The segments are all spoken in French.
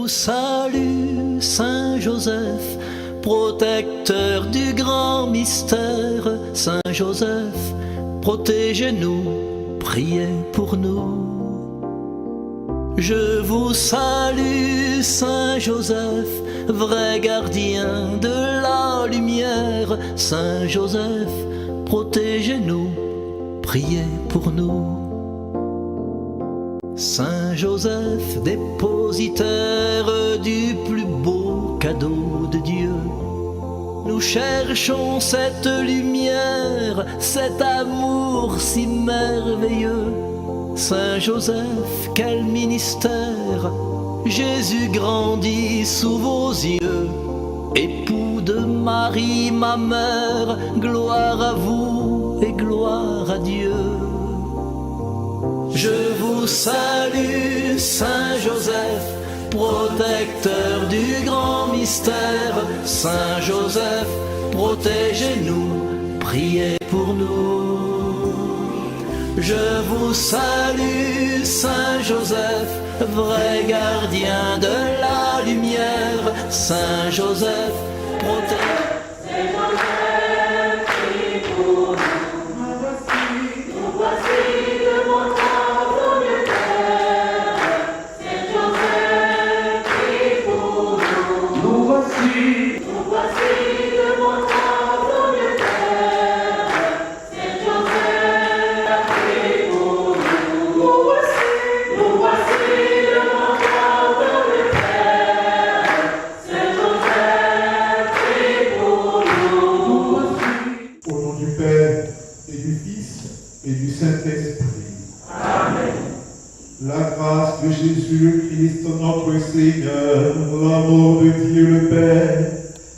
Salut Saint Joseph, protecteur du grand mystère. Saint Joseph, protégez-nous, priez pour nous. Je vous salue Saint Joseph, vrai gardien de la lumière. Saint Joseph, protégez-nous, priez pour nous. Saint Joseph, dépositaire du plus beau cadeau de Dieu, nous cherchons cette lumière, cet amour si merveilleux. Saint Joseph, quel ministère, Jésus grandit sous vos yeux. Époux de Marie, ma mère, gloire à vous et gloire à Dieu. Je vous salue, Saint Joseph, protecteur du grand mystère. Saint Joseph, protégez-nous, priez pour nous. Je vous salue, Saint Joseph, vrai gardien de la lumière. Saint Joseph, protégez-nous. La grâce de Jésus-Christ, notre Seigneur, l'amour de Dieu le Père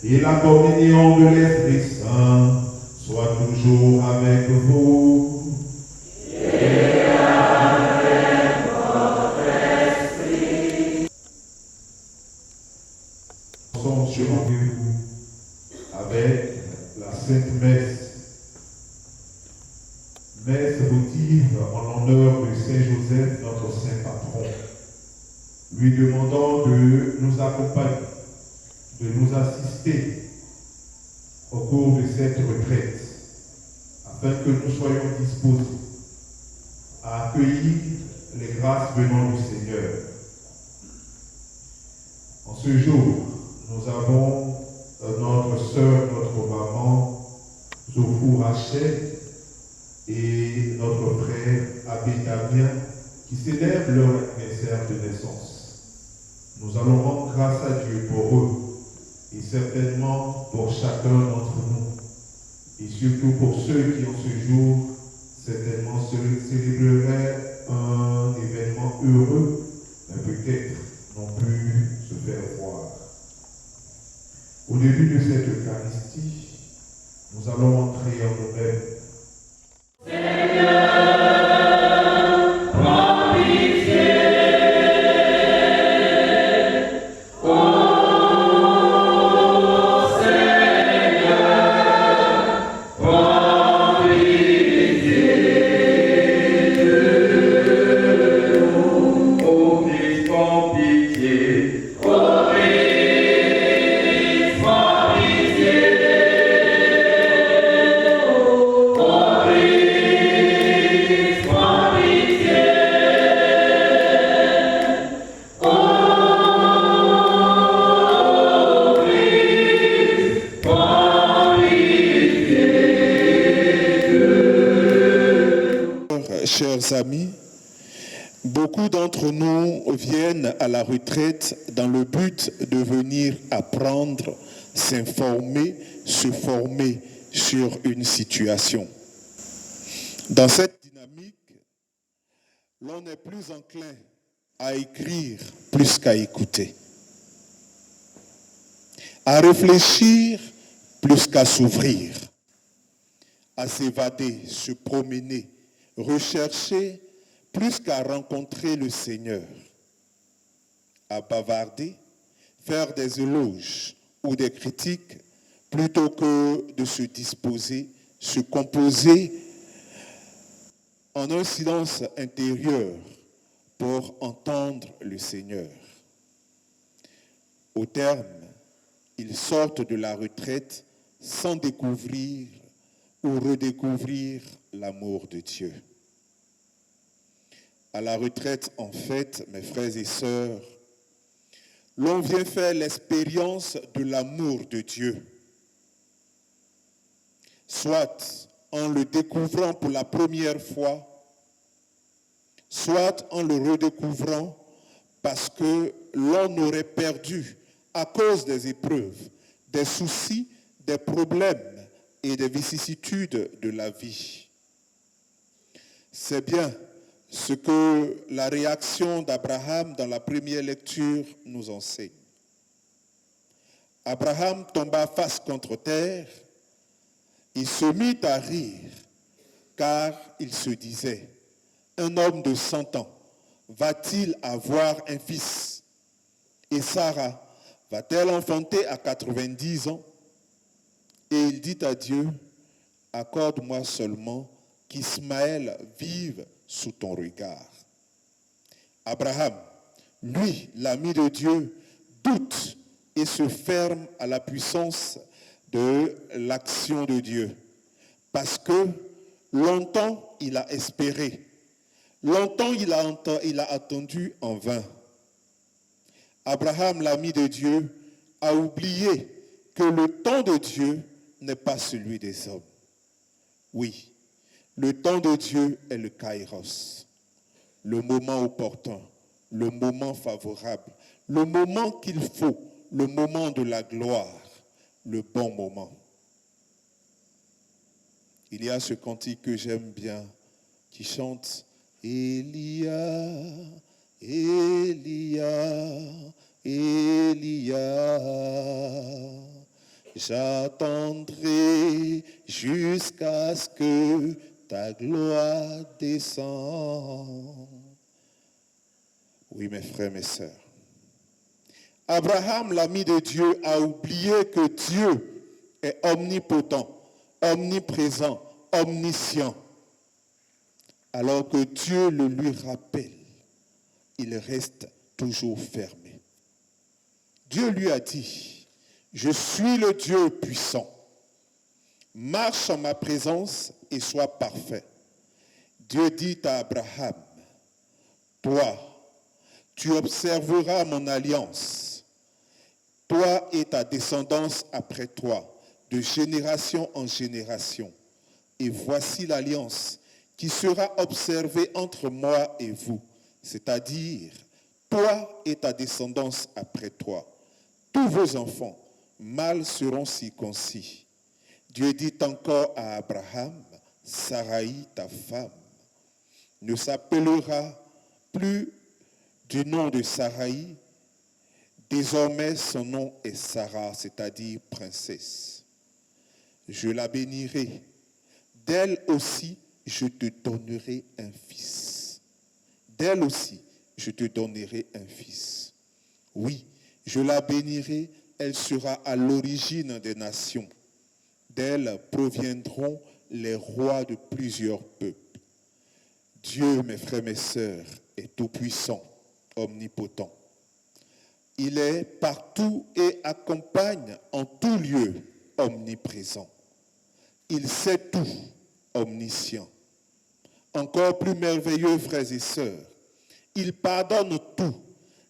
et la communion de l'Esprit Saint soient toujours avec vous. Et avec votre esprit. Nous sommes sur rendez-vous avec la Sainte Messe. Messe votive en l'honneur de Saint Joseph, notre saint patron, lui demandant de nous accompagner, de nous assister au cours de cette retraite, afin que nous soyons disposés à accueillir les grâces venant du Seigneur. En ce jour, nous avons notre sœur, notre maman, Zofou Rachel, et notre frère Abbé Damien qui célèbrent leur anniversaire de naissance. Nous allons rendre grâce à Dieu pour eux et certainement pour chacun d'entre nous. Et surtout pour ceux qui en ce jour certainement célébreraient un événement heureux, mais peut-être n'ont pu se faire voir. Au début de cette Eucharistie, nous allons entrer en nous-mêmes. Chers amis, beaucoup d'entre nous viennent à la retraite dans le but de venir apprendre, s'informer, se former sur une situation. Dans cette dynamique, l'on est plus enclin à écrire plus qu'à écouter. à réfléchir plus qu'à s'ouvrir, à s'évader, se promener, rechercher plus qu'à rencontrer le Seigneur, à bavarder, faire des éloges ou des critiques plutôt que de se disposer, se composer en un silence intérieur pour entendre le Seigneur. Au terme, ils sortent de la retraite sans découvrir ou redécouvrir l'amour de Dieu. À la retraite, en fait, mes frères et sœurs, l'on vient faire l'expérience de l'amour de Dieu. Soit en le découvrant pour la première fois, soit en le redécouvrant parce que l'on aurait perdu à cause des épreuves, des soucis, des problèmes et des vicissitudes de la vie. C'est bien ce que la réaction d'Abraham dans la première lecture nous enseigne. Abraham tomba face contre terre, il se mit à rire, car il se disait, un homme de 100 ans va-t-il avoir un fils? Et Sarah va-t-elle enfanter à 90 ans? Et il dit à Dieu, accorde-moi seulement qu'Ismaël vive sous ton regard. Abraham, lui, l'ami de Dieu, doute et se ferme à la puissance de l'action de Dieu. Parce que longtemps il a espéré, longtemps il a attendu en vain. Abraham, l'ami de Dieu, a oublié que le temps de Dieu n'est pas celui des hommes. Oui, le temps de Dieu est le kairos, le moment opportun, le moment favorable, le moment qu'il faut, le moment de la gloire, le bon moment. Il y a ce cantique que j'aime bien, qui chante « Élia, Élia, Élia, j'attendrai jusqu'à ce que ta gloire descende. » Oui, mes frères, mes sœurs. Abraham, l'ami de Dieu, a oublié que Dieu est omnipotent, omniprésent, omniscient. Alors que Dieu le lui rappelle, il reste toujours fermé. Dieu lui a dit, je suis le Dieu puissant. Marche en ma présence et sois parfait. Dieu dit à Abraham, toi, tu observeras mon alliance, toi et ta descendance après toi, de génération en génération. Et voici l'alliance qui sera observée entre moi et vous, c'est-à-dire toi et ta descendance après toi. Tous vos enfants, mâles, seront circoncis. Dieu dit encore à Abraham, Saraï, ta femme, ne s'appellera plus du nom de Saraï. Désormais, son nom est Sarah, c'est-à-dire princesse. Je la bénirai. D'elle aussi, je te donnerai un fils. D'elle aussi, je te donnerai un fils. Oui, je la bénirai, elle sera à l'origine des nations. D'elle proviendront les rois de plusieurs peuples. Dieu, mes frères, mes sœurs, est tout-puissant, omnipotent. Il est partout et accompagne en tout lieu, omniprésent. Il sait tout, omniscient. Encore plus merveilleux, frères et sœurs, il pardonne tout,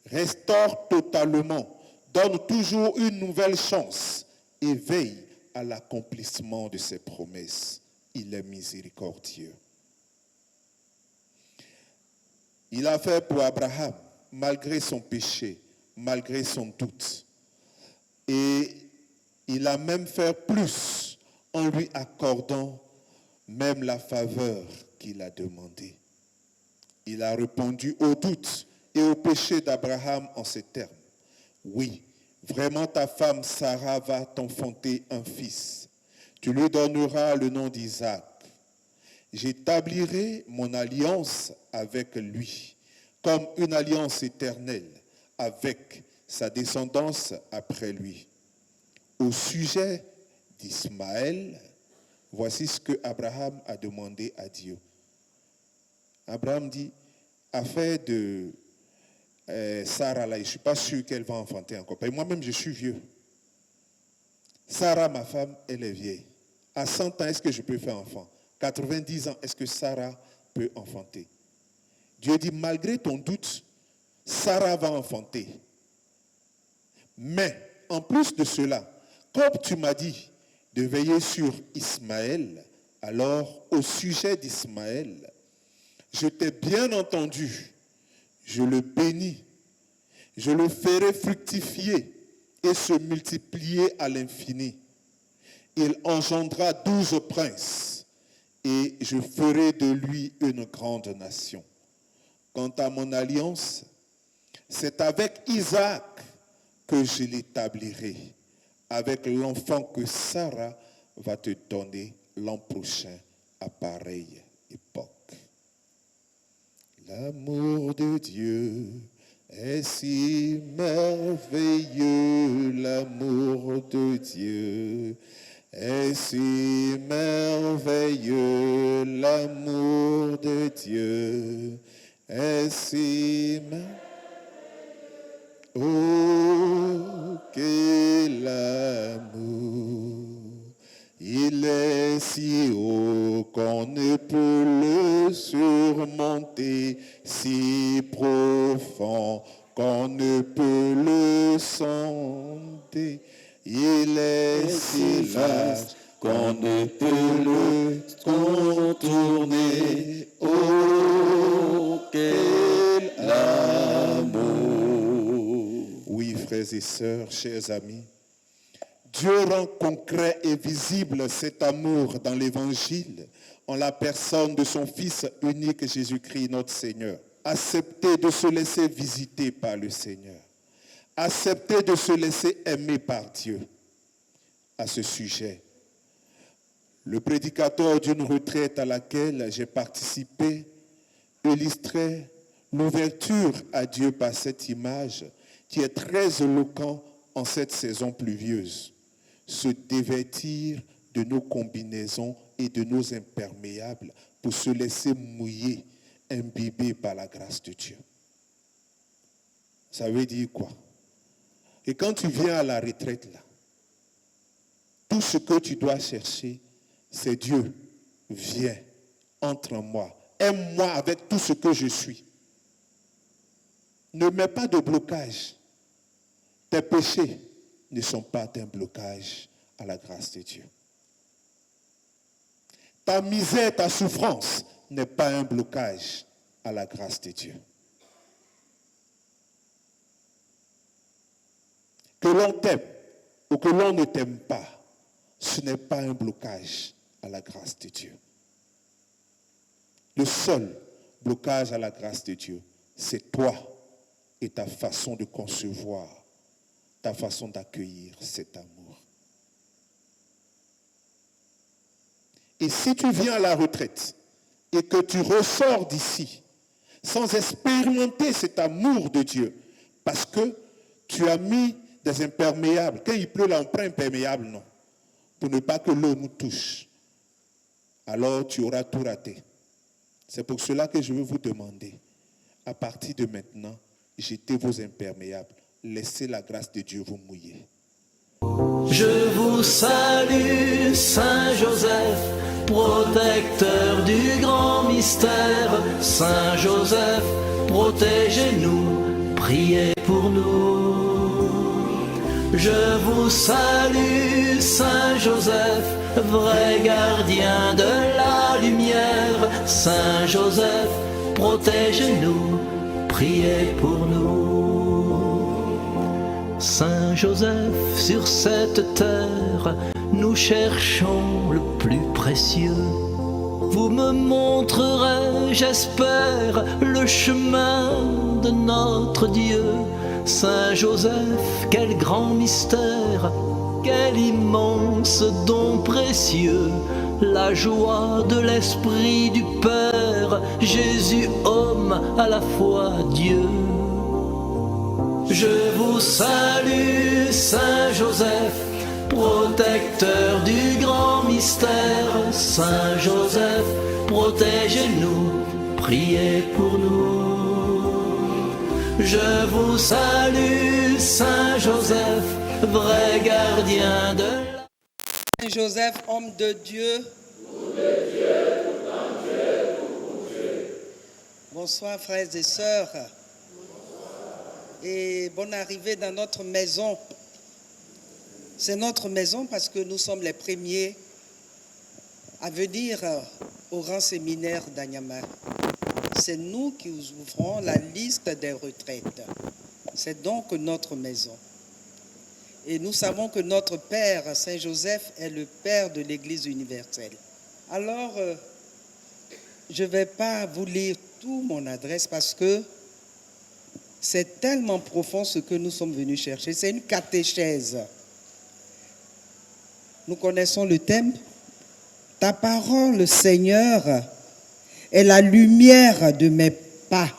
restaure totalement, donne toujours une nouvelle chance et veille à l'accomplissement de ses promesses. Il est miséricordieux. Il a fait pour Abraham, malgré son péché, malgré son doute. Et il a même fait plus en lui accordant même la faveur qu'il a demandée. Il a répondu au doute et au péché d'Abraham en ces termes. Oui, Vraiment, ta femme Sarah va t'enfanter un fils. Tu lui donneras le nom d'Isaac. J'établirai mon alliance avec lui, comme une alliance éternelle avec sa descendance après lui. Au sujet d'Ismaël, voici ce que Abraham a demandé à Dieu. Abraham dit, affaire de Sarah, là, je ne suis pas sûr qu'elle va enfanter encore. Moi-même, je suis vieux. Sarah, ma femme, elle est vieille. À 100 ans, est-ce que je peux faire enfant? 90 ans, est-ce que Sarah peut enfanter? Dieu dit, malgré ton doute, Sarah va enfanter. Mais, en plus de cela, comme tu m'as dit de veiller sur Ismaël, alors, au sujet d'Ismaël, je t'ai bien entendu, je le bénis, je le ferai fructifier et se multiplier à l'infini. Il engendra 12 princes et je ferai de lui une grande nation. Quant à mon alliance, c'est avec Isaac que je l'établirai, avec l'enfant que Sarah va te donner l'an prochain à pareille époque. L'amour de Dieu est si merveilleux, l'amour de Dieu est si merveilleux, l'amour de Dieu est si merveilleux. Oh, quel amour! Il est si haut qu'on ne peut le surmonter, si profond qu'on ne peut le sonder. Il est si large qu'on ne peut le contourner. Oh, quel amour! Oui, frères et sœurs, chers amis, Dieu rend concret et visible cet amour dans l'Évangile en la personne de son Fils unique Jésus-Christ, notre Seigneur. Acceptez de se laisser visiter par le Seigneur. Acceptez de se laisser aimer par Dieu. À ce sujet, le prédicateur d'une retraite à laquelle j'ai participé illustrait l'ouverture à Dieu par cette image qui est très éloquente en cette saison pluvieuse. Se dévêtir de nos combinaisons et de nos imperméables pour se laisser mouiller, imbiber par la grâce de Dieu. Ça veut dire quoi? Et quand tu viens à la retraite, là, tout ce que tu dois chercher, c'est Dieu. Viens, entre en moi, aime-moi avec tout ce que je suis. Ne mets pas de blocage. Tes péchés ne sont pas un blocage à la grâce de Dieu. Ta misère, ta souffrance n'est pas un blocage à la grâce de Dieu. Que l'on t'aime ou que l'on ne t'aime pas, ce n'est pas un blocage à la grâce de Dieu. Le seul blocage à la grâce de Dieu, c'est toi et ta façon de concevoir, ta façon d'accueillir cet amour. Et si tu viens à la retraite et que tu ressors d'ici sans expérimenter cet amour de Dieu, parce que tu as mis des imperméables, quand il pleut là, on prend imperméable, non, pour ne pas que l'eau nous touche, alors tu auras tout raté. C'est pour cela que je veux vous demander, à partir de maintenant, jetez vos imperméables. Laissez la grâce de Dieu vous mouiller. Je vous salue, Saint Joseph, protecteur du grand mystère. Saint Joseph, protégez-nous, priez pour nous. Je vous salue, Saint Joseph, vrai gardien de la lumière. Saint Joseph, protégez-nous, priez pour nous. Saint Joseph, sur cette terre, nous cherchons le plus précieux. Vous me montrerez, j'espère, le chemin de notre Dieu. Saint Joseph, quel grand mystère, quel immense don précieux, la joie de l'Esprit du Père, Jésus homme, à la fois Dieu. Je vous salue, Saint Joseph, protecteur du grand mystère. Saint Joseph, protégez-nous, priez pour nous. Je vous salue, Saint Joseph, vrai gardien de la... Saint Joseph, homme de Dieu. Bonsoir frères et sœurs. Et bonne arrivée dans notre maison. C'est notre maison parce que nous sommes les premiers à venir au grand séminaire d'Anyama. C'est nous qui ouvrons la liste des retraites. C'est donc notre maison. Et nous savons que notre Père, Saint Joseph, est le Père de l'Église universelle. Alors, je ne vais pas vous lire tout mon adresse parce que c'est tellement profond ce que nous sommes venus chercher. C'est une catéchèse. Nous connaissons le thème. Ta parole, Seigneur, est la lumière de mes pas.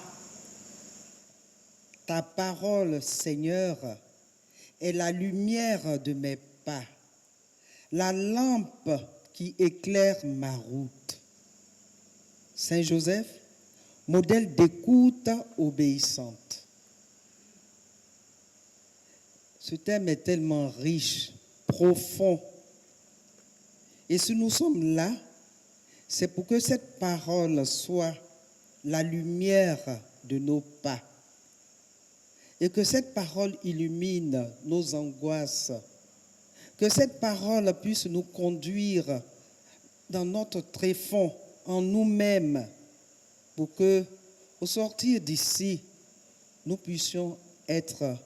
Ta parole, Seigneur, est la lumière de mes pas. La lampe qui éclaire ma route. Saint Joseph, modèle d'écoute obéissante. Ce thème est tellement riche, profond. Et si nous sommes là, c'est pour que cette parole soit la lumière de nos pas. Et que cette parole illumine nos angoisses. Que cette parole puisse nous conduire dans notre tréfonds, en nous-mêmes, pour que, au sortir d'ici, nous puissions être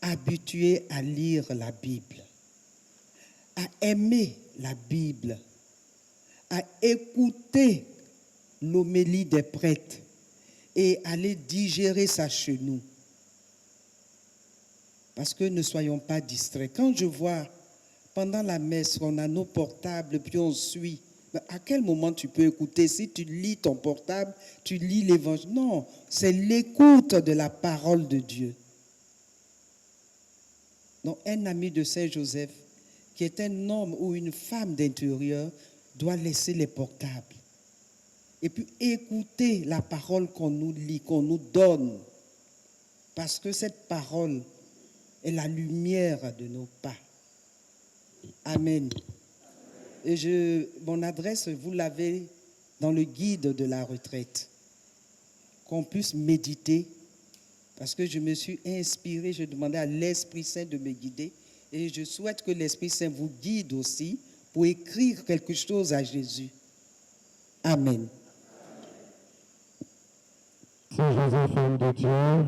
habitués à lire la Bible, à aimer la Bible, à écouter l'homélie des prêtres et aller digérer ça chez nous. Parce que ne soyons pas distraits. Quand je vois pendant la messe, on a nos portables, puis on suit. À quel moment tu peux écouter? Si tu lis ton portable, tu lis l'évangile. Non, c'est l'écoute de la parole de Dieu. Donc, un ami de Saint Joseph, qui est un homme ou une femme d'intérieur, doit laisser les portables. Et puis écouter la parole qu'on nous lit, qu'on nous donne. Parce que cette parole est la lumière de nos pas. Amen. Et mon adresse, vous l'avez dans le guide de la retraite. Qu'on puisse méditer. Parce que je me suis inspiré, je demandais à l'Esprit Saint de me guider. Et je souhaite que l'Esprit Saint vous guide aussi pour écrire quelque chose à Jésus. Amen. Saint Joseph, homme de Dieu,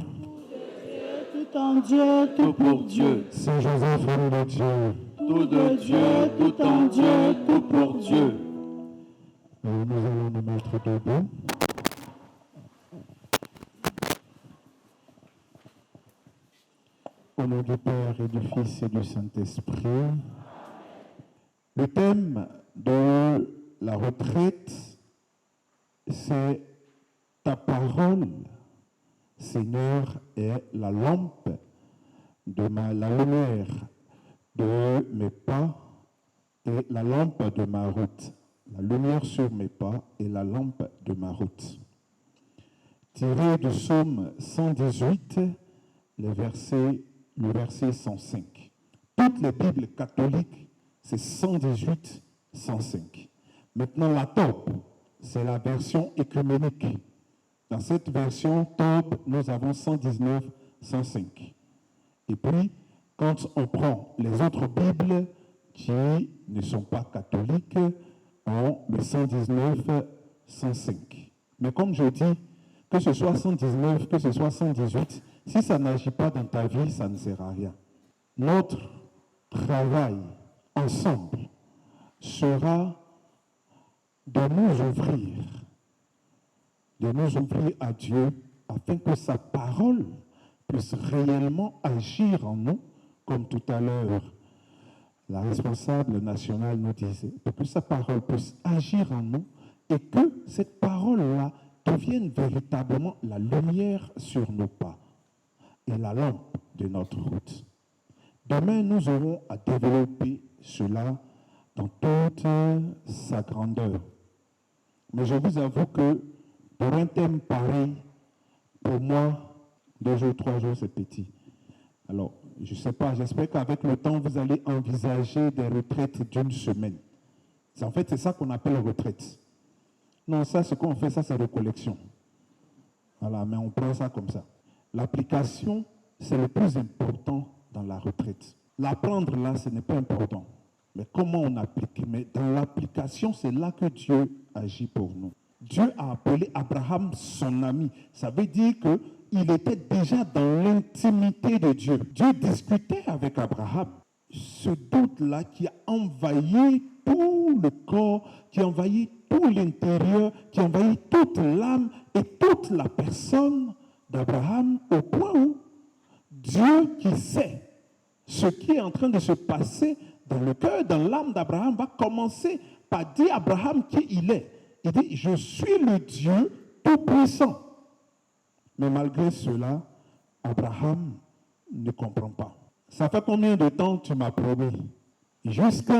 tout en Dieu, tout pour Dieu. Saint Joseph, homme de Dieu, Tout de Dieu, tout en Dieu, tout pour Dieu. nous allons nous mettre debout. Au nom du Père et du Fils et du Saint-Esprit, le thème de la retraite, c'est ta parole, Seigneur, est la lampe de la lumière de mes pas et la lampe de ma route. La lumière sur mes pas et la lampe de ma route. Tiré du psaume 118, le verset 105. Toutes les Bibles catholiques, c'est 118, 105. Maintenant, la top, c'est la version écuménique. Dans cette version top, nous avons 119, 105. Et puis, quand on prend les autres Bibles qui ne sont pas catholiques, ont le 119, 105. Mais comme je dis, que ce soit 119, que ce soit 118, si ça n'agit pas dans ta vie, ça ne sert à rien. Notre travail ensemble sera de nous ouvrir à Dieu afin que sa parole puisse réellement agir en nous, comme tout à l'heure la responsable nationale nous disait, pour que sa parole puisse agir en nous et que cette parole-là devienne véritablement la lumière sur nos pas et la lampe de notre route. Demain, nous aurons à développer cela dans toute sa grandeur. Mais je vous avoue que pour un thème pareil, pour moi, 2 jours, 3 jours, c'est petit. Alors, je ne sais pas, j'espère qu'avec le temps, vous allez envisager des retraites d'1 semaine. En fait, c'est ça qu'on appelle retraite. Non, ça, ce qu'on fait, ça, c'est recollection. Voilà, mais on prend ça comme ça. L'application, c'est le plus important dans la retraite. L'apprendre, là, ce n'est pas important. Mais comment on applique? Mais dans l'application, c'est là que Dieu agit pour nous. Dieu a appelé Abraham son ami. Ça veut dire qu'il était déjà dans l'intimité de Dieu. Dieu discutait avec Abraham. Ce doute-là qui a envahi tout le corps, qui a envahi tout l'intérieur, qui a envahi toute l'âme et toute la personne d'Abraham, au point où Dieu qui sait ce qui est en train de se passer dans le cœur, dans l'âme d'Abraham, va commencer par dire à Abraham qui il est. Il dit, je suis le Dieu tout-puissant. Mais malgré cela, Abraham ne comprend pas. Ça fait combien de temps tu m'as promis? Jusqu'à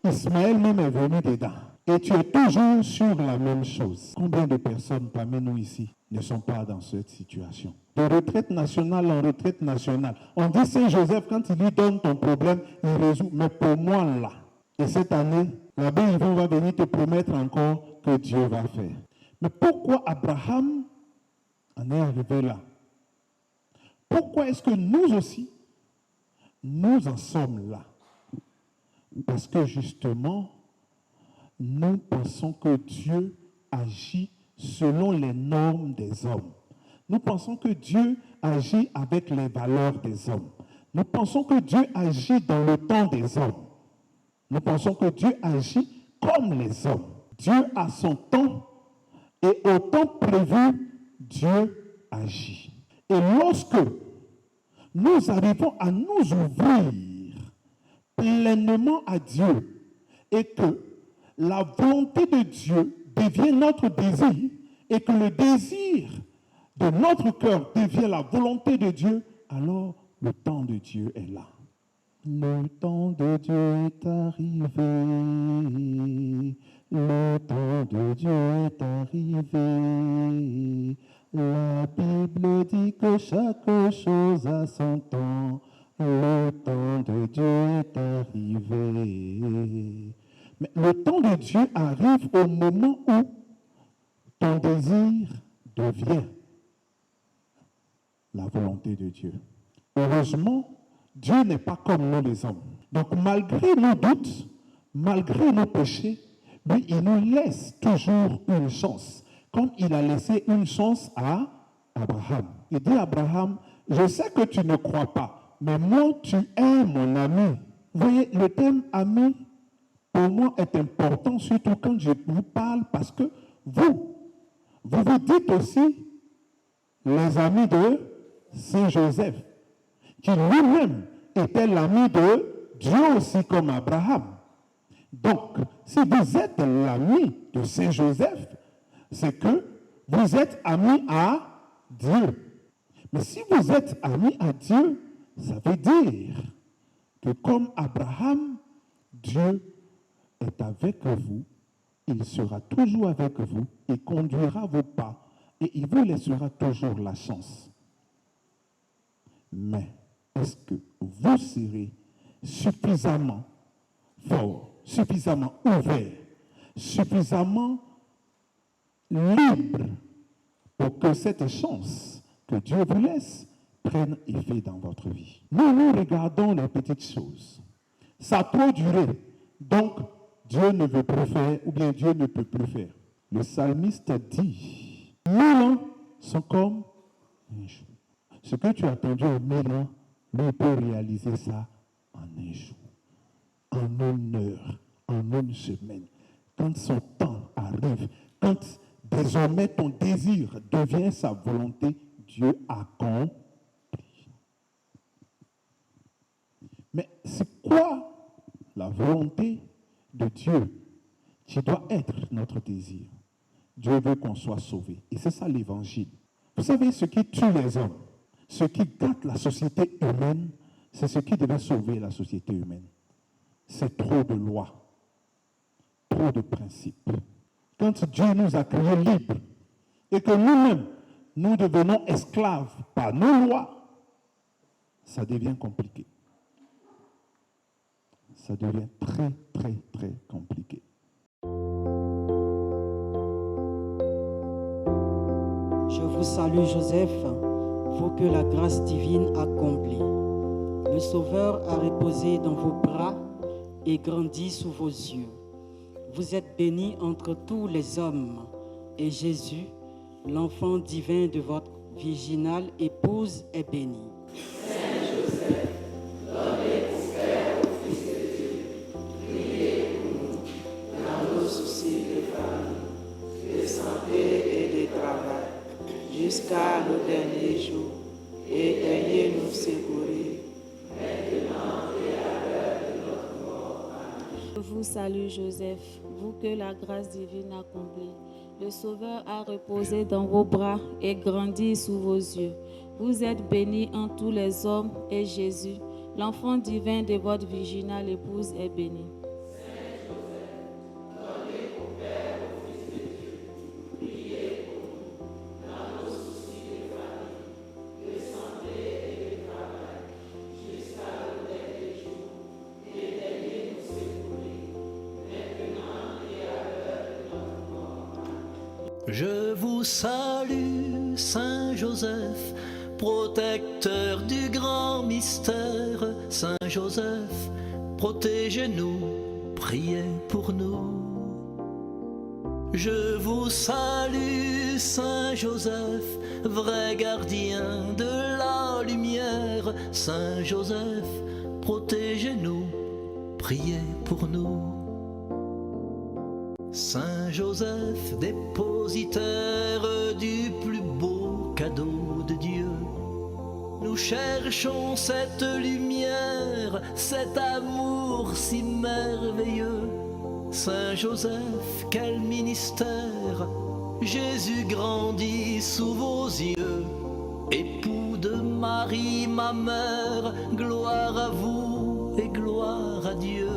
Ismaël même est venu dedans. Et tu es toujours sur la même chose. Combien de personnes parmi nous ici ne sont pas dans cette situation? De retraite nationale en retraite nationale. On dit Saint-Joseph, quand il lui donne ton problème, il résout. Mais pour moi, là, et cette année, l'abbé Yvon va venir te promettre encore que Dieu va faire. Mais pourquoi Abraham en est arrivé là? Pourquoi est-ce que nous aussi, nous en sommes là? Parce que justement, nous pensons que Dieu agit selon les normes des hommes. Nous pensons que Dieu agit avec les valeurs des hommes. Nous pensons que Dieu agit dans le temps des hommes. Nous pensons que Dieu agit comme les hommes. Dieu a son temps et au temps prévu, Dieu agit. Et lorsque nous arrivons à nous ouvrir pleinement à Dieu et que la volonté de Dieu devient notre désir et que le désir de notre cœur devient la volonté de Dieu, alors le temps de Dieu est là. Le temps de Dieu est arrivé. Le temps de Dieu est arrivé. La Bible dit que chaque chose a son temps. Le temps de Dieu est arrivé. Mais le temps de Dieu arrive au moment où ton désir devient la volonté de Dieu. Heureusement, Dieu n'est pas comme nous les hommes. Donc malgré nos doutes, malgré nos péchés, lui, il nous laisse toujours une chance. Comme il a laissé une chance à Abraham. Il dit à Abraham, je sais que tu ne crois pas, mais moi, tu es mon ami. Vous voyez, le thème ami, pour moi, est important, surtout quand je vous parle, parce que vous dites aussi les amis de Saint-Joseph, qui lui-même était l'ami de Dieu aussi comme Abraham. Donc, si vous êtes l'ami de Saint-Joseph, c'est que vous êtes ami à Dieu. Mais si vous êtes ami à Dieu, ça veut dire que comme Abraham, Dieu est avec vous, il sera toujours avec vous, il conduira vos pas et il vous laissera toujours la chance. Mais est-ce que vous serez suffisamment fort, suffisamment ouvert, suffisamment libre pour que cette chance que Dieu vous laisse prenne effet dans votre vie? Nous regardons les petites choses. Ça a trop duré, donc Dieu ne veut plus faire, ou bien Dieu ne peut plus faire. Le psalmiste dit, 1000 ans sont comme un jour. Ce que tu as attendu en 1000 ans, lui peut réaliser ça en un jour, en 1 heure, en 1 semaine. Quand son temps arrive, quand désormais ton désir devient sa volonté, Dieu accomplit. quoi la volonté de Dieu, qui doit être notre désir. Dieu veut qu'on soit sauvé. Et c'est ça l'évangile. Vous savez, ce qui tue les hommes, ce qui gâte la société humaine, c'est ce qui devait sauver la société humaine. C'est trop de lois, trop de principes. Quand Dieu nous a créés libres et que nous-mêmes, nous devenons esclaves par nos lois, ça devient compliqué. Ça devient très, très, très compliqué. Je vous salue Joseph, vous que la grâce divine a comblé. Le Sauveur a reposé dans vos bras et grandi sous vos yeux. Vous êtes bénie entre tous les hommes, et Jésus, l'enfant divin de votre virginale épouse, est béni. Saint Joseph, donnez pour Père au Fils de Dieu, priez pour nous, dans nos soucis de famille, de santé et de travail, jusqu'à nos derniers jours, et daignez nous secourir, maintenant et à l'heure de notre mort. Amen. Je vous salue Joseph, vous que la grâce divine a comblé. Le Sauveur a reposé dans vos bras et grandi sous vos yeux. Vous êtes bénie en tous les hommes, et Jésus, l'enfant divin de votre virginale épouse, est béni. Je vous salue, Saint Joseph, protecteur du grand mystère. Saint Joseph, protégez-nous, priez pour nous. Je vous salue, Saint Joseph, vrai gardien de la lumière. Saint Joseph, protégez-nous, priez pour nous. Saint Joseph, dépositaire du plus beau cadeau de Dieu, nous cherchons cette lumière, cet amour si merveilleux. Saint Joseph, quel ministère, Jésus grandit sous vos yeux. Époux de Marie, ma mère, gloire à vous et gloire à Dieu.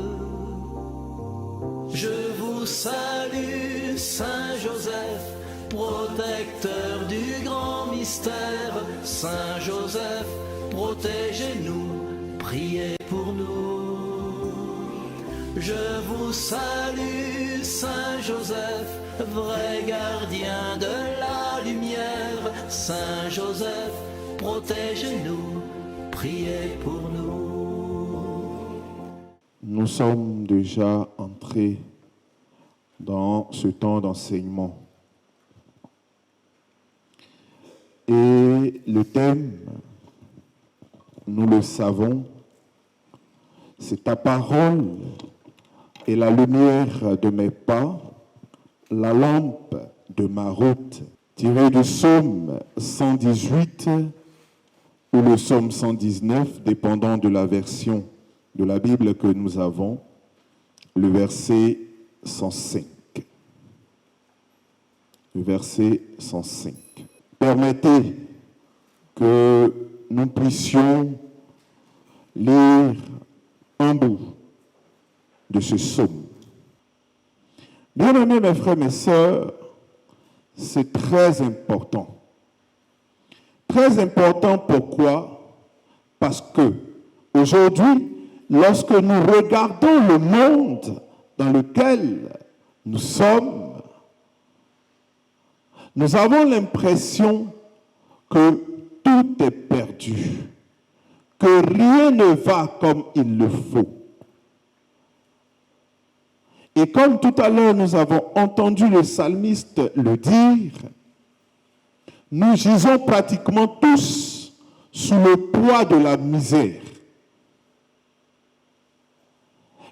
Je vous salue, Saint Joseph, protecteur du grand mystère. Saint Joseph, protégez-nous, priez pour nous. Je vous salue, Saint Joseph, vrai gardien de la lumière. Saint Joseph, protégez-nous, priez pour nous. Nous sommes déjà entrés dans ce temps d'enseignement. Et le thème, nous le savons, c'est ta parole et la lumière de mes pas, la lampe de ma route, tiré du psaume 118 ou le psaume 119, dépendant de la version de la Bible que nous avons, le verset 105. Le verset 105. Permettez que nous puissions lire un bout de ce psaume. Bien-aimés, mes frères, mes sœurs, c'est très important. Très important, pourquoi? Parce que aujourd'hui, lorsque nous regardons le monde dans lequel nous sommes, nous avons l'impression que tout est perdu, que rien ne va comme il le faut. Et comme tout à l'heure nous avons entendu le psalmiste le dire, nous gisons pratiquement tous sous le poids de la misère.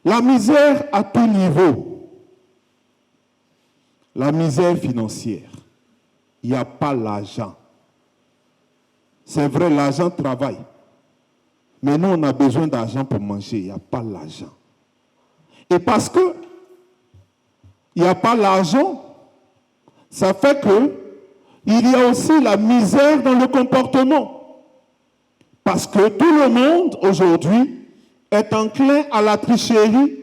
La misère à tout niveau. La misère financière. Il n'y a pas l'argent. C'est vrai, l'argent travaille. Mais nous, on a besoin d'argent pour manger. Il n'y a pas l'argent. Et parce que il n'y a pas l'argent, ça fait que il y a aussi la misère dans le comportement. Parce que tout le monde aujourd'hui est enclin à la tricherie,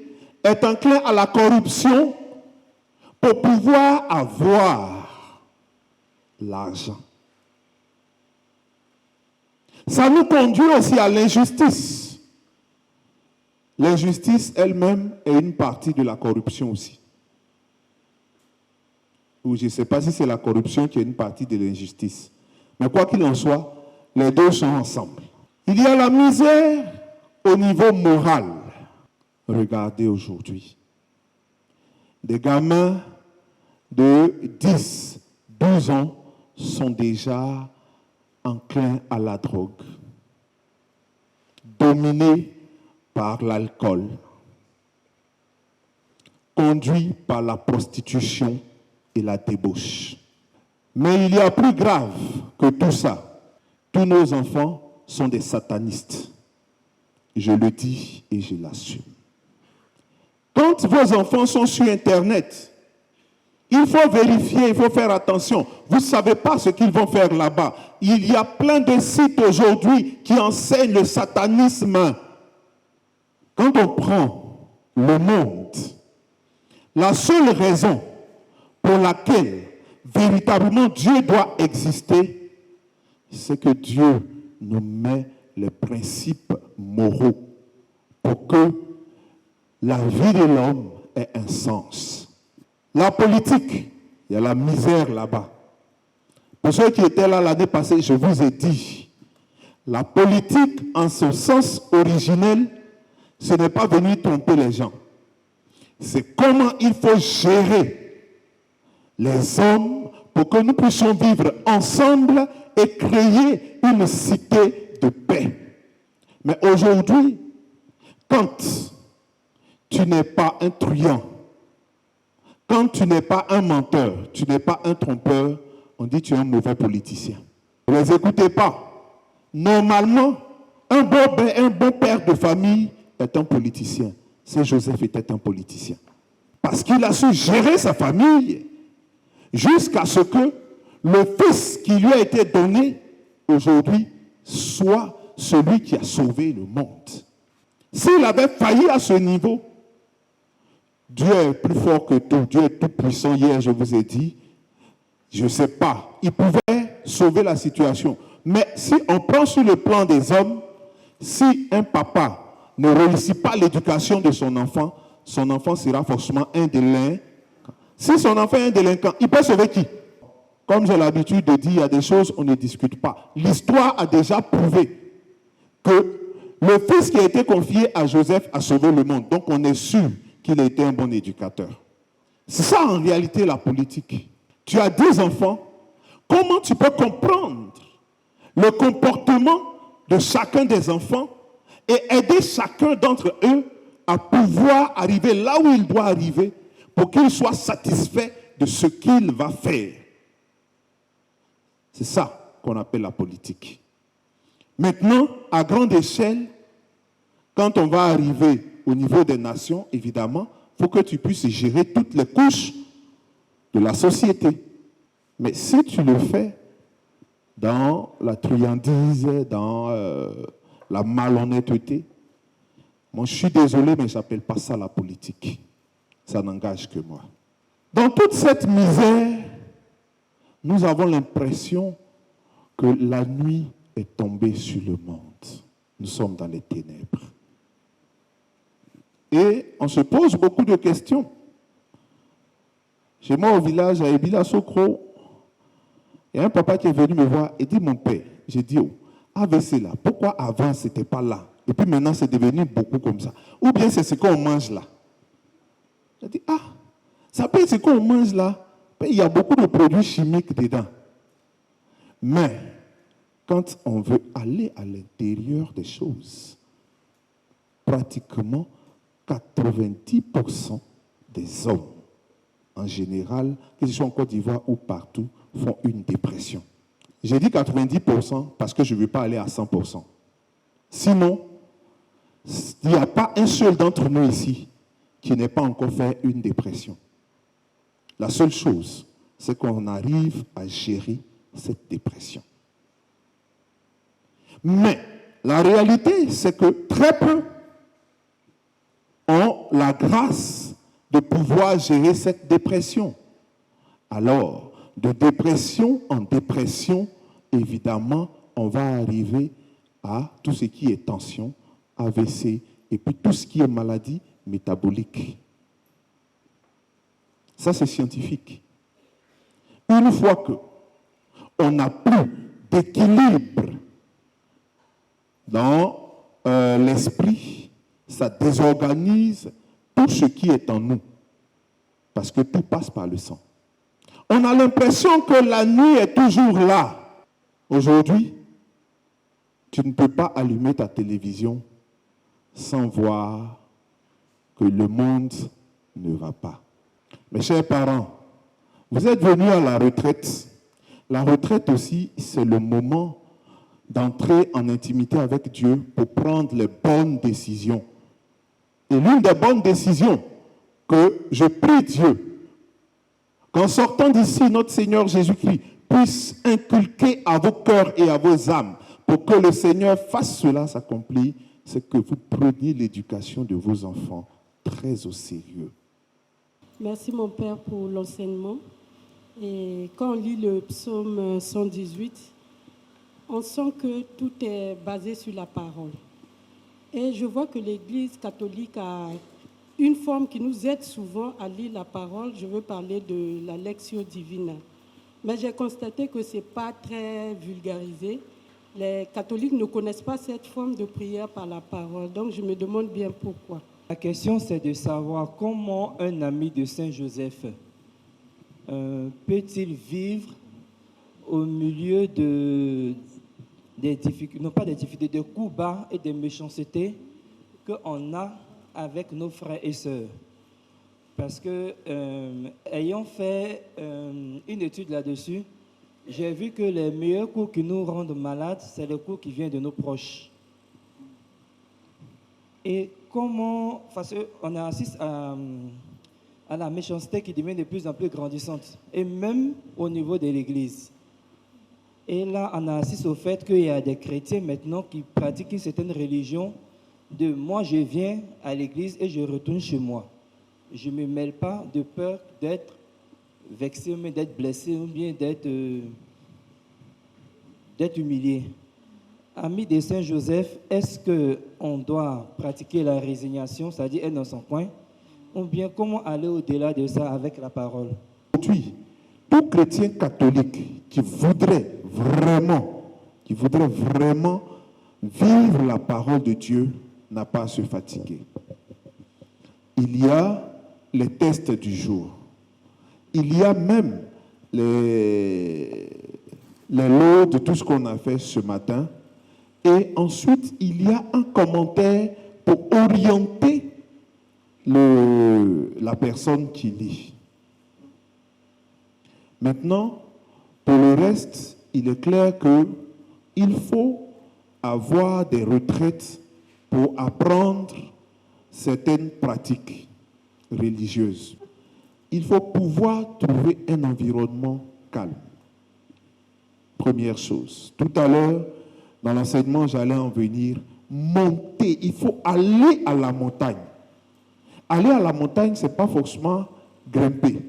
est enclin à la corruption pour pouvoir avoir l'argent. Ça nous conduit aussi à l'injustice. L'injustice elle-même est une partie de la corruption aussi. Ou je ne sais pas si c'est la corruption qui est une partie de l'injustice. Mais quoi qu'il en soit, les deux sont ensemble. Il y a la misère au niveau moral. Regardez aujourd'hui. Des gamins de 10, 12 ans sont déjà enclins à la drogue, dominés par l'alcool, conduits par la prostitution et la débauche. Mais il y a plus grave que tout ça. Tous nos enfants sont des satanistes. Je le dis et je l'assume. Quand vos enfants sont sur Internet, il faut vérifier, il faut faire attention. Vous ne savez pas ce qu'ils vont faire là-bas. Il y a plein de sites aujourd'hui qui enseignent le satanisme. Quand on prend le monde, la seule raison pour laquelle véritablement Dieu doit exister, c'est que Dieu nous met les principes moraux pour que la vie de l'homme ait un sens. La politique, il y a la misère là-bas. Pour ceux qui étaient là l'année passée, je vous ai dit, la politique en son sens originel, ce n'est pas venir tromper les gens. C'est comment il faut gérer les hommes pour que nous puissions vivre ensemble et créer une cité de paix. Mais aujourd'hui, quand tu n'es pas un truand, quand tu n'es pas un menteur, tu n'es pas un trompeur, on dit que tu es un mauvais politicien. Ne les écoutez pas. Normalement, un bon père de famille est un politicien. Saint Joseph était un politicien. Parce qu'il a su gérer sa famille jusqu'à ce que le fils qui lui a été donné aujourd'hui soit celui qui a sauvé le monde. S'il avait failli à ce niveau, Dieu est plus fort que tout. Dieu est tout puissant. Hier, je vous ai dit, je ne sais pas, il pouvait sauver la situation. Mais si on prend sur le plan des hommes, si un papa ne réussit pas l'éducation de son enfant sera forcément un délinquant. Si son enfant est un délinquant, il peut sauver qui? Comme j'ai l'habitude de dire, il y a des choses on ne discute pas. L'histoire a déjà prouvé que le fils qui a été confié à Joseph a sauvé le monde. Donc on est sûr qu'il a été un bon éducateur. C'est ça en réalité la politique. Tu as 10 enfants, comment tu peux comprendre le comportement de chacun des enfants et aider chacun d'entre eux à pouvoir arriver là où il doit arriver pour qu'il soit satisfait de ce qu'il va faire. C'est ça qu'on appelle la politique. Maintenant, à grande échelle, quand on va arriver au niveau des nations, évidemment, il faut que tu puisses gérer toutes les couches de la société. Mais si tu le fais dans la truandise, dans la malhonnêteté, moi je suis désolé, mais je n'appelle pas ça la politique. Ça n'engage que moi. Dans toute cette misère, nous avons l'impression que la nuit est tombée sur le monde. Nous sommes dans les ténèbres. Et on se pose beaucoup de questions. Chez moi au village, à Ebila Sokro, il y a un papa qui est venu me voir et dit, mon père, j'ai dit, oh, AVC là, pourquoi avant ce n'était pas là? Et puis maintenant c'est devenu beaucoup comme ça. Ou bien c'est ce qu'on mange là. J'ai dit, ah, ça peut être ce qu'on mange là. Il y a beaucoup de produits chimiques dedans. Mais quand on veut aller à l'intérieur des choses, pratiquement 90% des hommes, en général, que ce soit en Côte d'Ivoire ou partout, font une dépression. J'ai dit 90% parce que je ne veux pas aller à 100%. Sinon, il n'y a pas un seul d'entre nous ici qui n'ait pas encore fait une dépression. La seule chose, c'est qu'on arrive à gérer cette dépression. Mais la réalité, c'est que très peu ont la grâce de pouvoir gérer cette dépression. Alors, de dépression en dépression, évidemment, on va arriver à tout ce qui est tension, AVC, et puis tout ce qui est maladie métabolique. Ça, c'est scientifique. Une fois qu'on n'a plus d'équilibre dans l'esprit, ça désorganise tout ce qui est en nous, parce que tout passe par le sang. On a l'impression que la nuit est toujours là. Aujourd'hui, tu ne peux pas allumer ta télévision sans voir que le monde ne va pas. Mes chers parents, vous êtes venus à la retraite. La retraite aussi, c'est le moment d'entrer en intimité avec Dieu pour prendre les bonnes décisions. Et l'une des bonnes décisions que je prie Dieu, qu'en sortant d'ici, notre Seigneur Jésus-Christ puisse inculquer à vos cœurs et à vos âmes pour que le Seigneur fasse cela s'accomplir, c'est que vous preniez l'éducation de vos enfants très au sérieux. Merci mon Père pour l'enseignement. Et quand on lit le psaume 118, on sent que tout est basé sur la parole. Et je vois que l'Église catholique a une forme qui nous aide souvent à lire la parole. Je veux parler de la Lectio Divina. Mais j'ai constaté que ce n'est pas très vulgarisé. Les catholiques ne connaissent pas cette forme de prière par la parole. Donc je me demande bien pourquoi. La question, c'est de savoir comment un ami de Saint Joseph peut-il vivre au milieu des difficultés, non pas des difficultés, des coups bas et des méchancetés qu'on a avec nos frères et sœurs. Parce que, ayant fait une étude là-dessus, j'ai vu que les meilleurs coups qui nous rendent malades, c'est les coups qui viennent de nos proches. Et comment, parce qu'on assiste à la méchanceté qui devient de plus en plus grandissante, et même au niveau de l'Église. Et là, on assiste au fait qu'il y a des chrétiens maintenant qui pratiquent une certaine religion de moi, je viens à l'Église et je retourne chez moi. Je ne me mêle pas de peur d'être vexé, ou d'être blessé, ou bien d'être humilié. Ami de Saint Joseph, est-ce qu'on doit pratiquer la résignation, c'est-à-dire être dans son coin, ou bien comment aller au-delà de ça avec la parole? Aujourd'hui, tout chrétien catholique qui voudrait vraiment vivre la parole de Dieu n'a pas à se fatiguer. Il y a les tests du jour. Il y a même les lots de tout ce qu'on a fait ce matin. Et ensuite, il y a un commentaire pour orienter la personne qui lit. Maintenant, pour le reste, il est clair qu'il faut avoir des retraites pour apprendre certaines pratiques religieuses. Il faut pouvoir trouver un environnement calme. Première chose. Tout à l'heure, dans l'enseignement, j'allais en venir. Monter, il faut aller à la montagne. Aller à la montagne, ce n'est pas forcément grimper,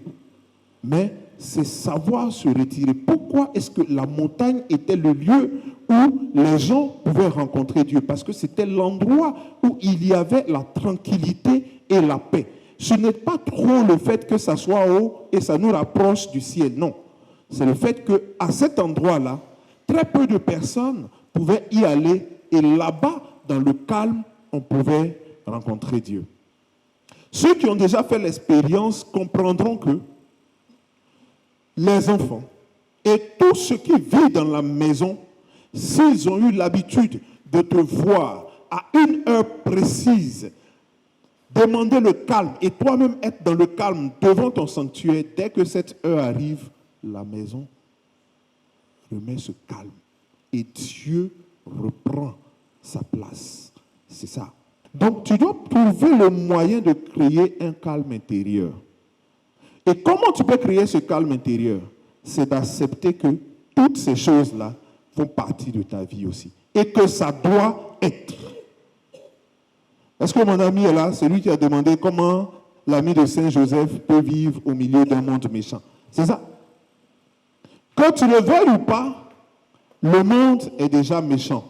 mais c'est savoir se retirer. Pourquoi est-ce que la montagne était le lieu où les gens pouvaient rencontrer Dieu? Parce que c'était l'endroit où il y avait la tranquillité et la paix. Ce n'est pas trop le fait que ça soit haut et ça nous rapproche du ciel, non. C'est le fait qu'à cet endroit-là, très peu de personnes pouvaient y aller et là-bas, dans le calme, on pouvait rencontrer Dieu. Ceux qui ont déjà fait l'expérience comprendront que les enfants et tous ceux qui vivent dans la maison, s'ils ont eu l'habitude de te voir à une heure précise, demander le calme et toi-même être dans le calme devant ton sanctuaire, dès que cette heure arrive, la maison remet ce calme et Dieu reprend sa place. C'est ça. Donc, tu dois trouver le moyen de créer un calme intérieur. Et comment tu peux créer ce calme intérieur? C'est d'accepter que toutes ces choses-là font partie de ta vie aussi. Et que ça doit être. Est-ce que mon ami est là? C'est lui qui a demandé comment l'ami de Saint Joseph peut vivre au milieu d'un monde méchant. C'est ça. Que tu le veuilles ou pas, le monde est déjà méchant.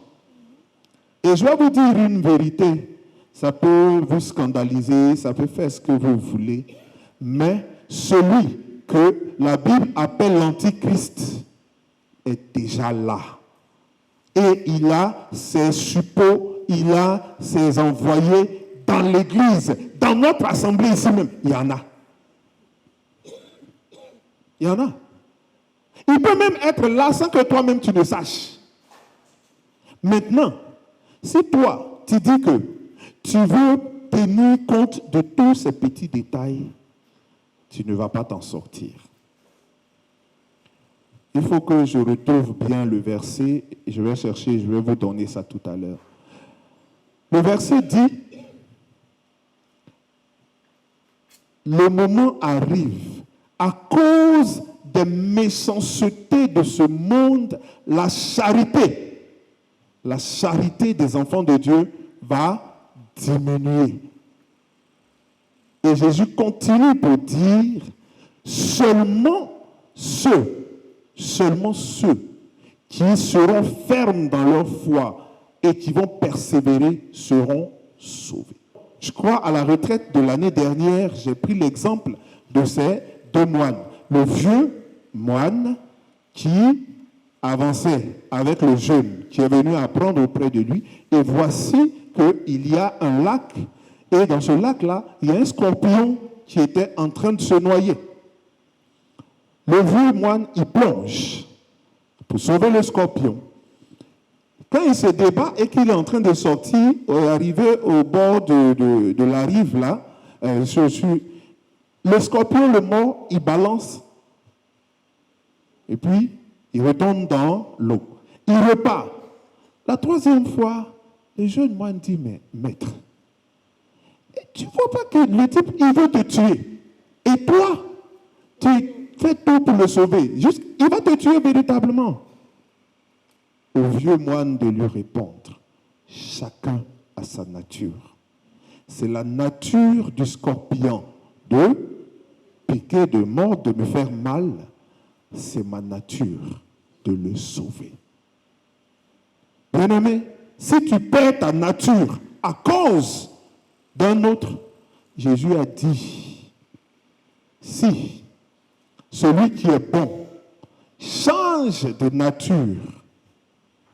Et je vais vous dire une vérité. Ça peut vous scandaliser, ça peut faire ce que vous voulez. Mais celui que la Bible appelle l'Antichrist est déjà là. Et il a ses suppôts, il a ses envoyés dans l'église, dans notre assemblée ici même. Il y en a. Il y en a. Il peut même être là sans que toi-même tu ne saches. Maintenant, si toi, tu dis que tu veux tenir compte de tous ces petits détails, tu ne vas pas t'en sortir. Il faut que je retrouve bien le verset. Je vais chercher, je vais vous donner ça tout à l'heure. Le verset dit, le moment arrive, à cause des méchancetés de ce monde, la charité des enfants de Dieu va diminuer. Et Jésus continue pour dire, seulement ceux qui seront fermes dans leur foi et qui vont persévérer seront sauvés. Je crois à la retraite de l'année dernière, j'ai pris l'exemple de ces deux moines. Le vieux moine qui avançait avec le jeune qui est venu apprendre auprès de lui, et voici qu'il y a un lac, et dans ce lac-là, il y a un scorpion qui était en train de se noyer. Le vieux moine, il plonge pour sauver le scorpion. Quand il se débat et qu'il est en train de sortir, arriver au bord de la rive, là, le scorpion, le mort, il balance. Et puis, il retourne dans l'eau. Il repart. La troisième fois, le jeune moine dit, mais maître, tu ne vois pas que le type, il veut te tuer. Et toi, tu fais tout pour le sauver. Juste, il va te tuer véritablement. Au vieux moine de lui répondre, chacun a sa nature. C'est la nature du scorpion de piquer, de mordre, de me faire mal. C'est ma nature de le sauver. Bien-aimé, si tu perds ta nature à cause d'un autre, Jésus a dit, si celui qui est bon change de nature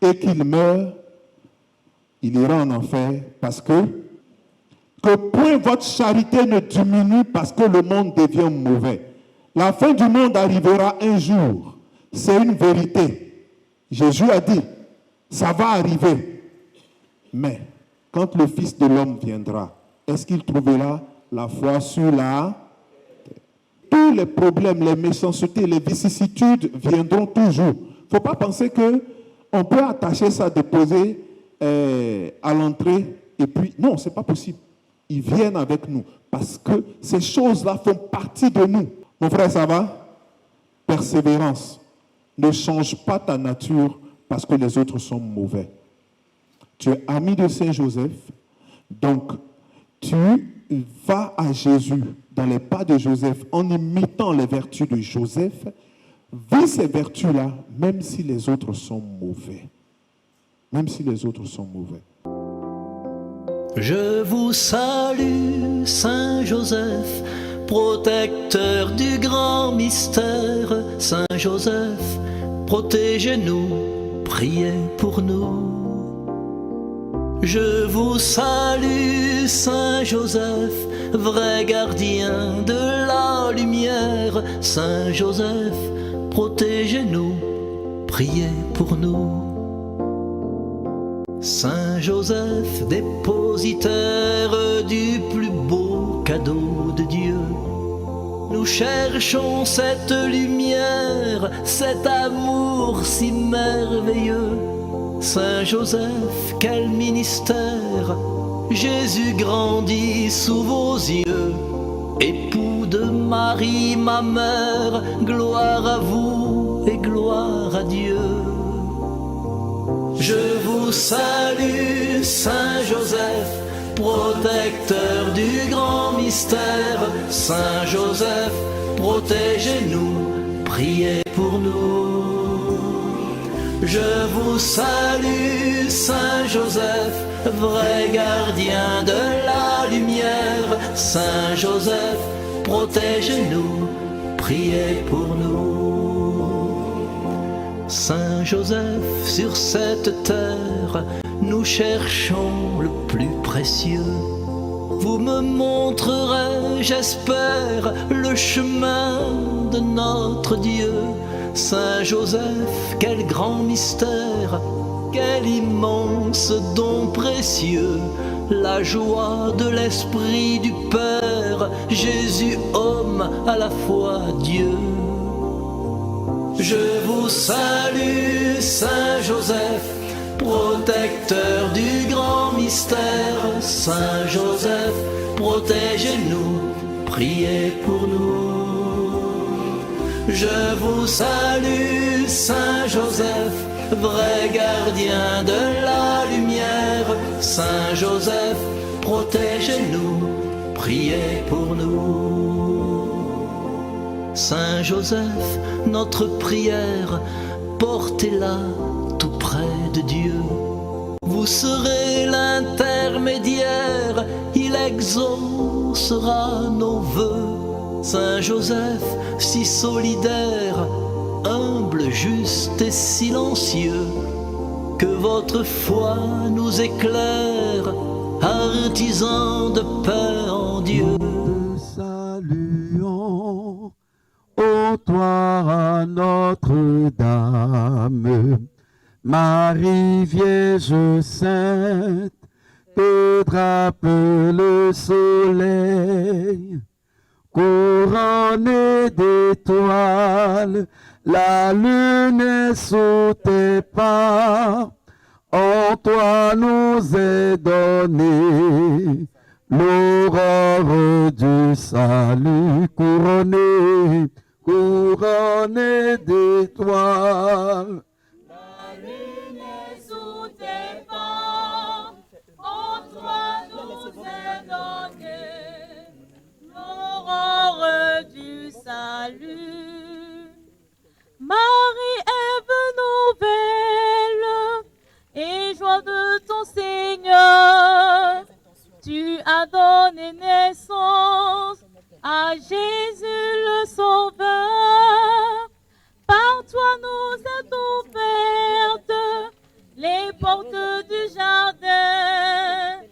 et qu'il meurt, il ira en enfer parce que point votre charité ne diminue parce que le monde devient mauvais. La fin du monde arrivera un jour. C'est une vérité. Jésus a dit, ça va arriver. Mais quand le Fils de l'homme viendra, est-ce qu'il trouvera la foi sur la terre? Tous les problèmes, les méchancetés, les vicissitudes viendront toujours. Il ne faut pas penser qu'on peut attacher ça, déposer à l'entrée et puis, non, ce n'est pas possible. Ils viennent avec nous parce que ces choses-là font partie de nous. Mon frère, ça va? Persévérance. Ne change pas ta nature parce que les autres sont mauvais. Tu es ami de Saint Joseph, donc tu vas à Jésus dans les pas de Joseph en imitant les vertus de Joseph. Vis ces vertus-là, même si les autres sont mauvais. Même si les autres sont mauvais. Je vous salue, Saint Joseph, protecteur du grand mystère. Saint Joseph, protégez-nous, priez pour nous. Je vous salue, Saint Joseph, vrai gardien de la lumière. Saint Joseph, protégez-nous, priez pour nous. Saint Joseph, dépositaire du plus beau cadeau de Dieu, nous cherchons cette lumière, cet amour si merveilleux. Saint Joseph, quel ministère, Jésus grandit sous vos yeux. Époux de Marie, ma mère, gloire à vous et gloire à Dieu. Je vous salue, Saint Joseph, protecteur du grand mystère. Saint Joseph, protégez-nous, priez pour nous. Je vous salue, Saint Joseph, vrai gardien de la lumière. Saint Joseph, protégez-nous, priez pour nous. Saint Joseph, sur cette terre, nous cherchons le plus précieux. Vous me montrerez, j'espère, le chemin de notre Dieu. Saint Joseph, quel grand mystère, quel immense don précieux, la joie de l'Esprit du Père, Jésus homme, à la fois Dieu. Je vous salue, Saint Joseph, protecteur du grand mystère. Saint Joseph, protégez-nous, priez pour nous. Je vous salue, Saint Joseph, vrai gardien de la lumière. Saint Joseph, protégez-nous, priez pour nous. Saint Joseph, notre prière, portez-la tout près de Dieu. Vous serez l'intermédiaire, il exaucera nos vœux. Saint Joseph, si solidaire, humble, juste et silencieux, que votre foi nous éclaire, artisan de paix en Dieu. Nous te saluons, ô toi Notre-Dame, Marie Vierge Sainte, que drape le soleil. Couronnée d'étoiles, la lune est sous tes pas. En toi nous est donnée l'aurore du salut. Couronnée, couronnée d'étoiles. La lune est sous tes pas. En toi nous est donnée l'aurore du salut. Marie, Ève nouvelle et joie de ton Seigneur, tu as donné naissance à Jésus le Sauveur. Par toi nous est ouvertes les portes du jardin.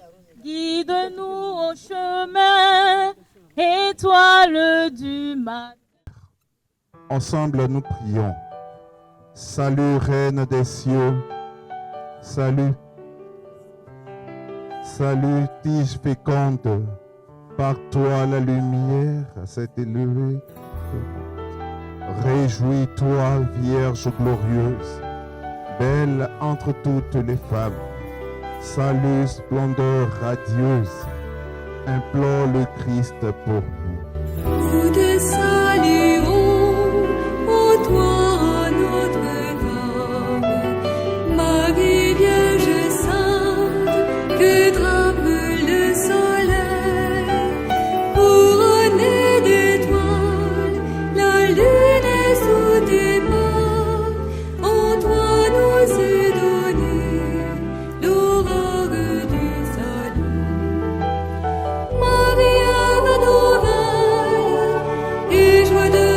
Guide-nous au chemin, étoile du matin. Ensemble nous prions. Salut Reine des cieux, salut. Salut tige féconde, par toi la lumière s'est élevée. Réjouis-toi Vierge glorieuse, belle entre toutes les femmes. Salut splendeur radieuse, implore le Christ pour nous. Nous te saluons, ô toi Notre-Dame, Marie Vierge Sainte, que drape le soleil. Couronnée d'étoiles, la lune est sous tes pas. En toi nous est donnée l'aurore du salut. Marie, Ève nouvelle et joie de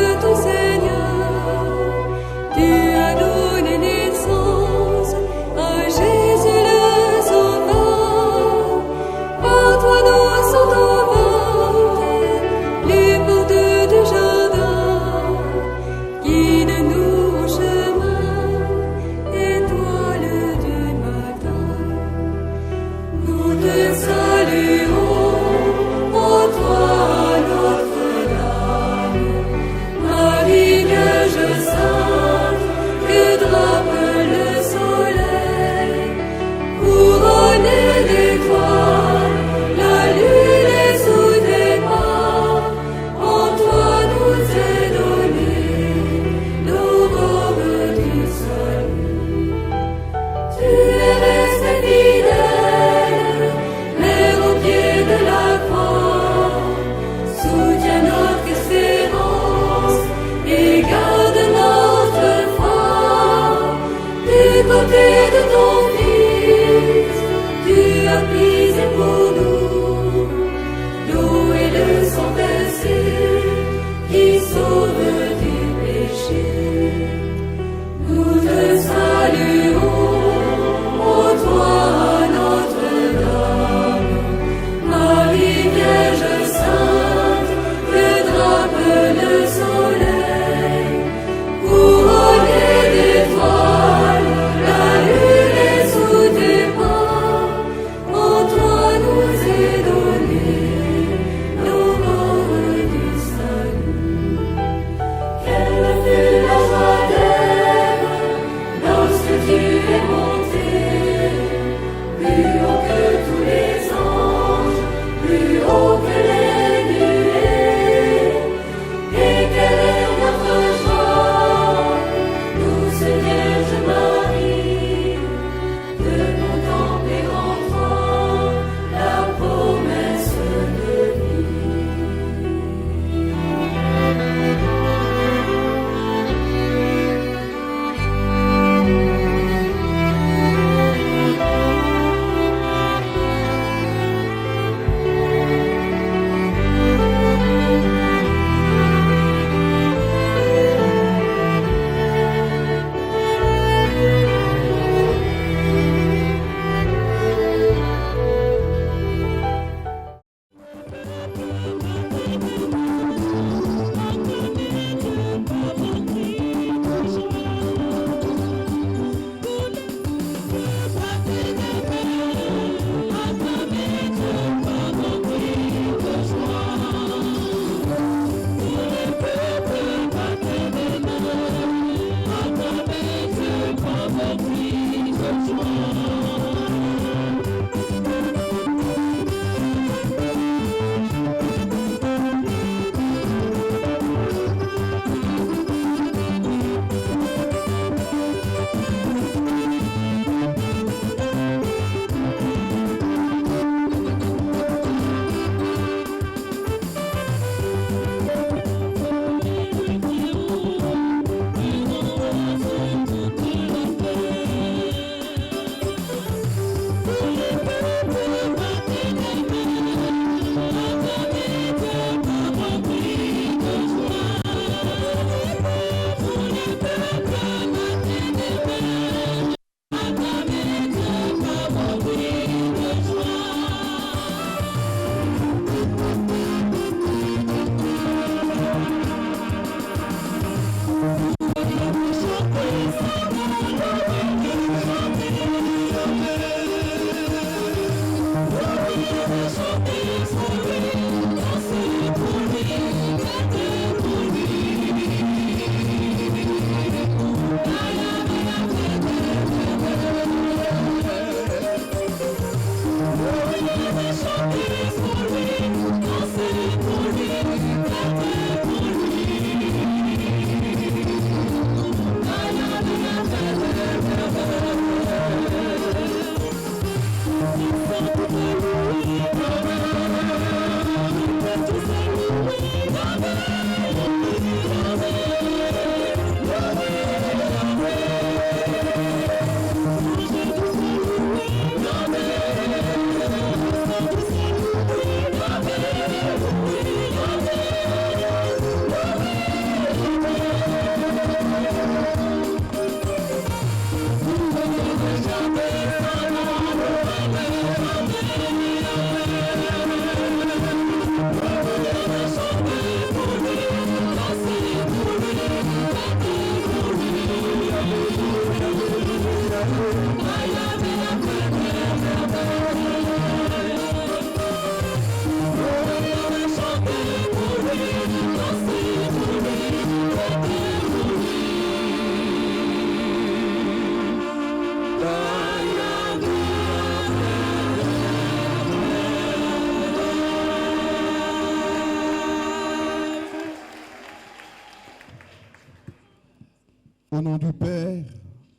Au nom du Père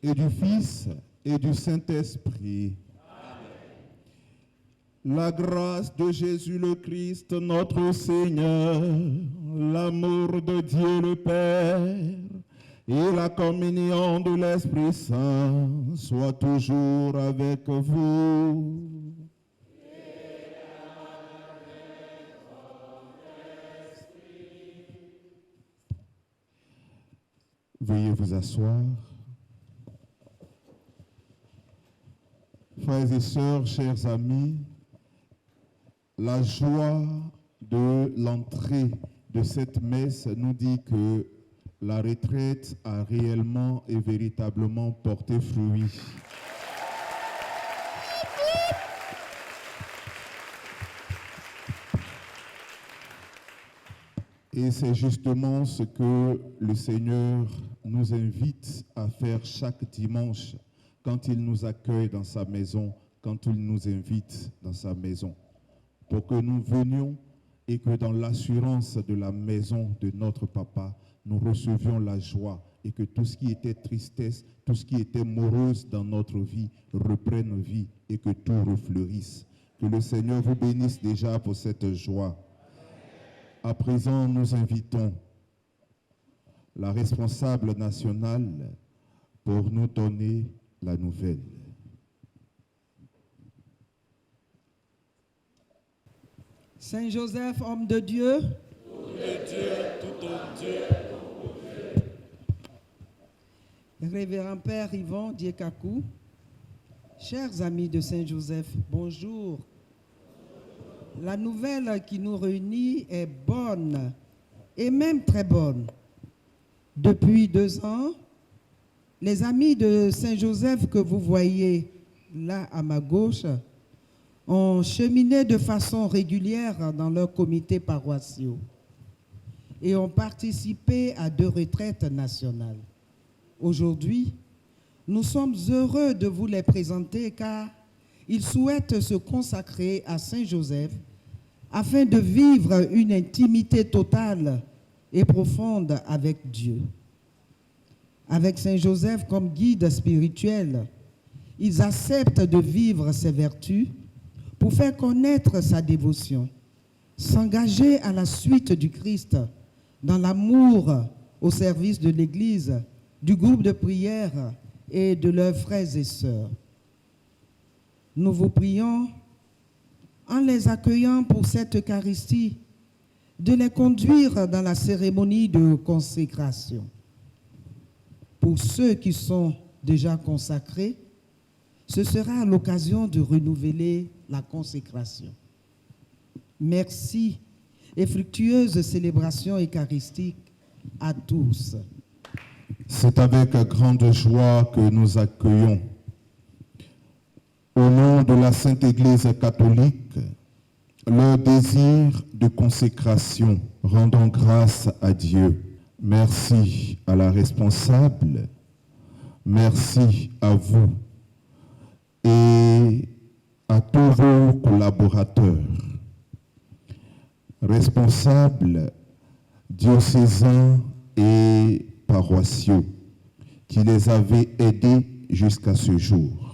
et du Fils et du Saint-Esprit. La grâce de Jésus le Christ, notre Seigneur, l'amour de Dieu le Père et la communion de l'Esprit Saint soient toujours avec vous. Veuillez vous asseoir. Frères et sœurs, chers amis, la joie de l'entrée de cette messe nous dit que la retraite a réellement et véritablement porté fruit. Et c'est justement ce que le Seigneur nous invite à faire chaque dimanche quand il nous accueille dans sa maison, quand il nous invite dans sa maison, pour que nous venions et que dans l'assurance de la maison de notre Papa, nous recevions la joie et que tout ce qui était tristesse, tout ce qui était morose dans notre vie reprenne vie et que tout refleurisse. Que le Seigneur vous bénisse déjà pour cette joie. À présent, nous invitons la responsable nationale pour nous donner la nouvelle. Saint Joseph, homme de Dieu, Révérend Père Yvon Diekakou, chers amis de Saint Joseph, bonjour. La nouvelle qui nous réunit est bonne, et même très bonne. Depuis 2 ans, les amis de Saint Joseph que vous voyez là à ma gauche ont cheminé de façon régulière dans leurs comités paroissiaux et ont participé à 2 retraites nationales. Aujourd'hui, nous sommes heureux de vous les présenter car ils souhaitent se consacrer à Saint Joseph afin de vivre une intimité totale et profonde avec Dieu. Avec Saint Joseph comme guide spirituel, ils acceptent de vivre ses vertus pour faire connaître sa dévotion, s'engager à la suite du Christ dans l'amour au service de l'Église, du groupe de prière et de leurs frères et sœurs. Nous vous prions, en les accueillant pour cette Eucharistie, de les conduire dans la cérémonie de consécration. Pour ceux qui sont déjà consacrés, ce sera l'occasion de renouveler la consécration. Merci et fructueuse célébration eucharistique à tous. C'est avec grande joie que nous accueillons, au nom de la Sainte Église catholique, leur désir de consécration, rendant grâce à Dieu. Merci à la responsable, merci à vous et à tous vos collaborateurs, responsables, diocésains et paroissiaux, qui les avaient aidés jusqu'à ce jour.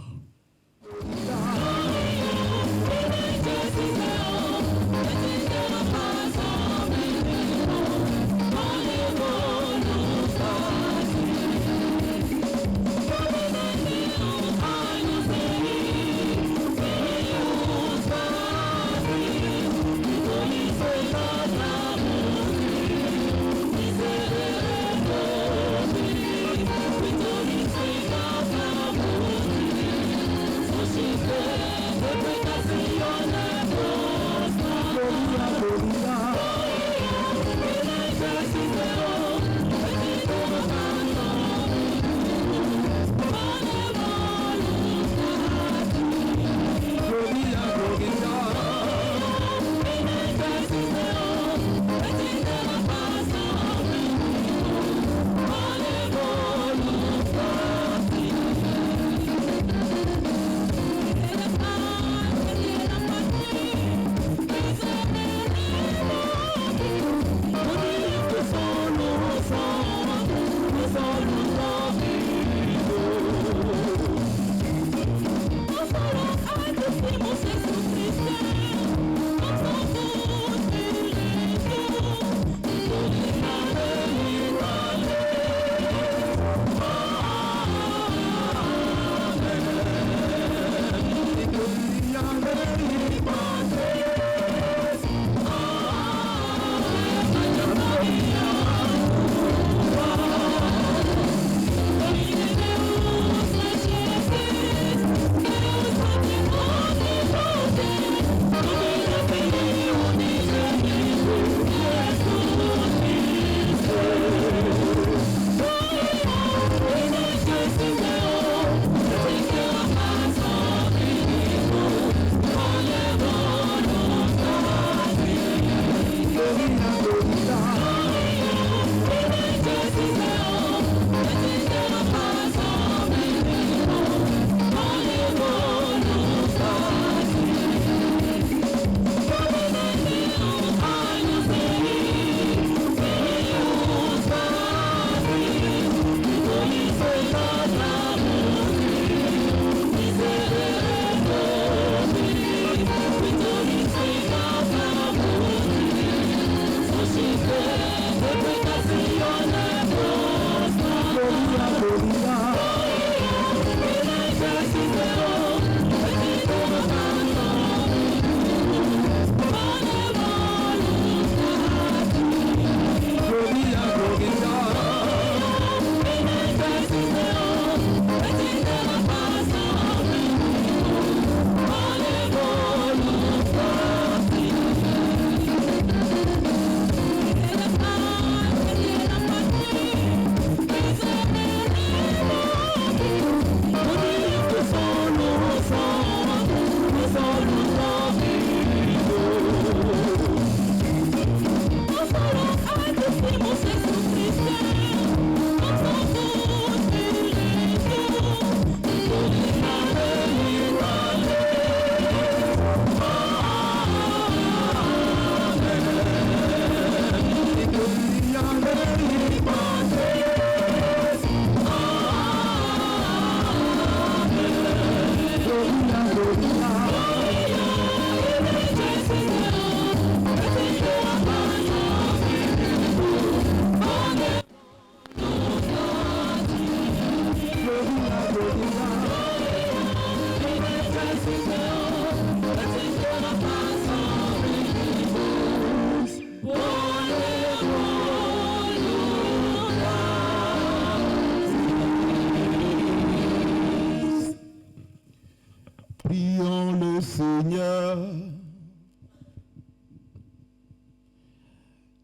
Prions le Seigneur.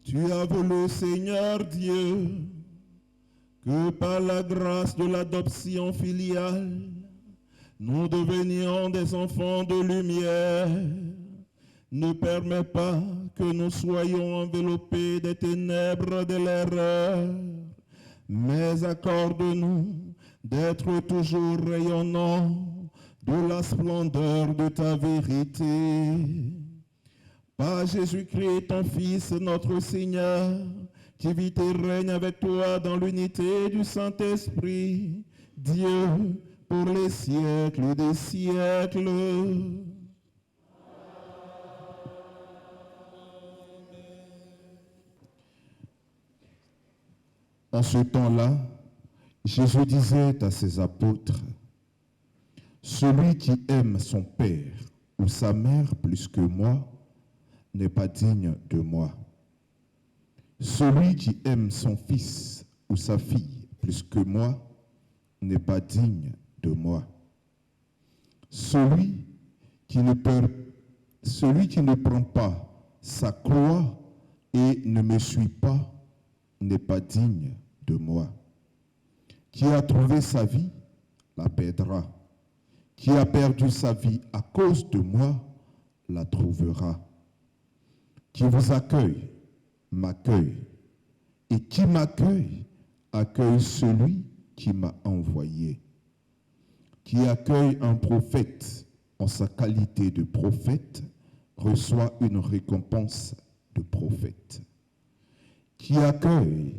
Tu as voulu, Seigneur Dieu, que par la grâce de l'adoption filiale, nous devenions des enfants de lumière. Ne permets pas que nous soyons enveloppés des ténèbres de l'erreur, mais accorde-nous d'être toujours rayonnants de la splendeur de ta vérité. Par Jésus-Christ, ton Fils, notre Seigneur, qui vit et règne avec toi dans l'unité du Saint-Esprit, Dieu, pour les siècles des siècles. En ce temps-là, Jésus disait à ses apôtres, « Celui qui aime son père ou sa mère plus que moi n'est pas digne de moi. Celui qui aime son fils ou sa fille plus que moi n'est pas digne de moi. Celui qui ne prend pas sa croix et ne me suit pas n'est pas digne de moi. Qui a trouvé sa vie la perdra. Qui a perdu sa vie à cause de moi la trouvera. Qui vous accueille m'accueille. Et qui m'accueille accueille celui qui m'a envoyé. Qui accueille un prophète en sa qualité de prophète reçoit une récompense de prophète. Qui accueille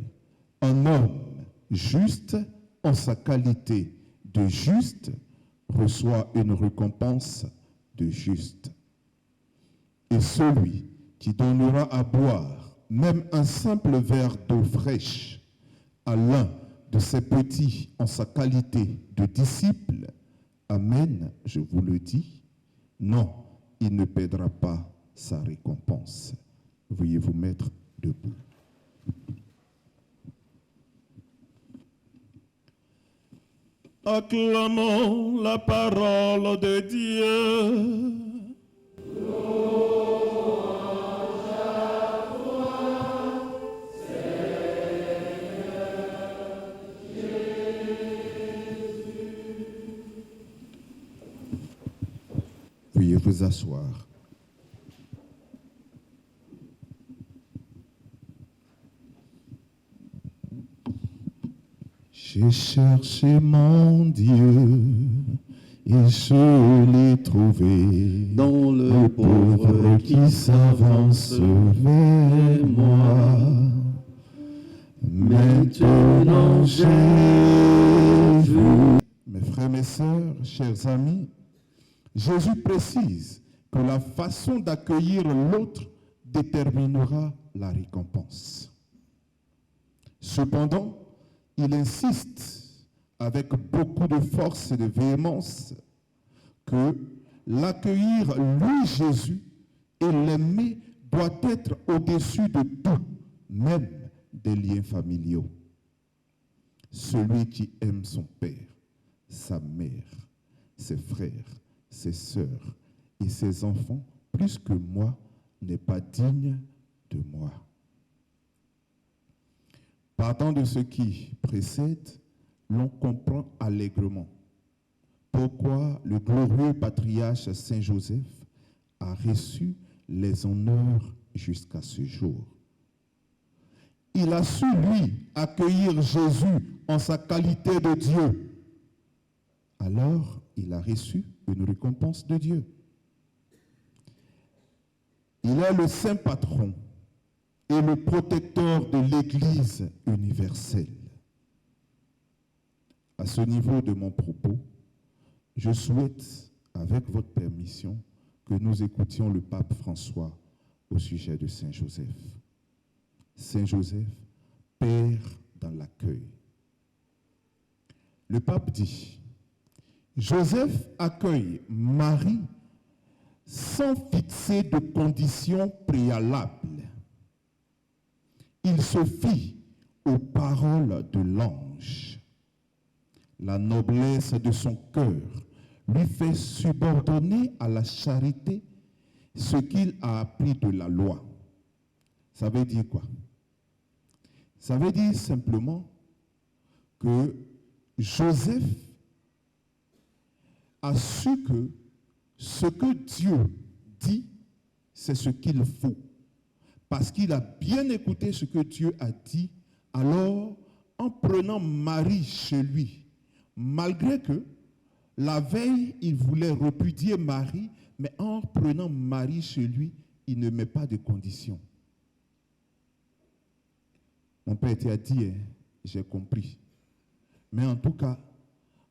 un homme juste en sa qualité de juste reçoit une récompense de juste. Et celui qui donnera à boire même un simple verre d'eau fraîche à l'un de ses petits en sa qualité de disciple, amen, je vous le dis, non, il ne perdra pas sa récompense. Veuillez vous mettre debout. Acclamons la parole de Dieu. Veuillez vous asseoir. J'ai cherché mon Dieu et je l'ai trouvé Dans le pauvre qui s'avance vers moi. Maintenant j'ai vu. Mes frères, mes sœurs, chers amis, Jésus précise que la façon d'accueillir l'autre déterminera la récompense. Cependant, il insiste avec beaucoup de force et de véhémence que l'accueillir, lui Jésus, et l'aimer doit être au-dessus de tout, même des liens familiaux. Celui qui aime son père, sa mère, ses frères, ses sœurs et ses enfants plus que moi n'est pas digne de moi. Partant de ce qui précède, l'on comprend allègrement pourquoi le glorieux patriarche Saint Joseph a reçu les honneurs jusqu'à ce jour. Il a su, lui, accueillir Jésus en sa qualité de Dieu. Alors, il a reçu une récompense de Dieu. Il est le saint patron et le protecteur de l'Église universelle. À ce niveau de mon propos, je souhaite, avec votre permission, que nous écoutions le pape François au sujet de Saint Joseph. Saint Joseph, Père dans l'accueil. Le pape dit, Joseph accueille Marie sans fixer de conditions préalables. Il se fie aux paroles de l'ange. La noblesse de son cœur lui fait subordonner à la charité ce qu'il a appris de la loi. Ça veut dire quoi? Ça veut dire simplement que Joseph a su que ce que Dieu dit, c'est ce qu'il faut. Parce qu'il a bien écouté ce que Dieu a dit, alors en prenant Marie chez lui, malgré que la veille, il voulait repudier Marie, mais en prenant Marie chez lui, il ne met pas de conditions. Mon père t'a dit, hein, j'ai compris. Mais en tout cas,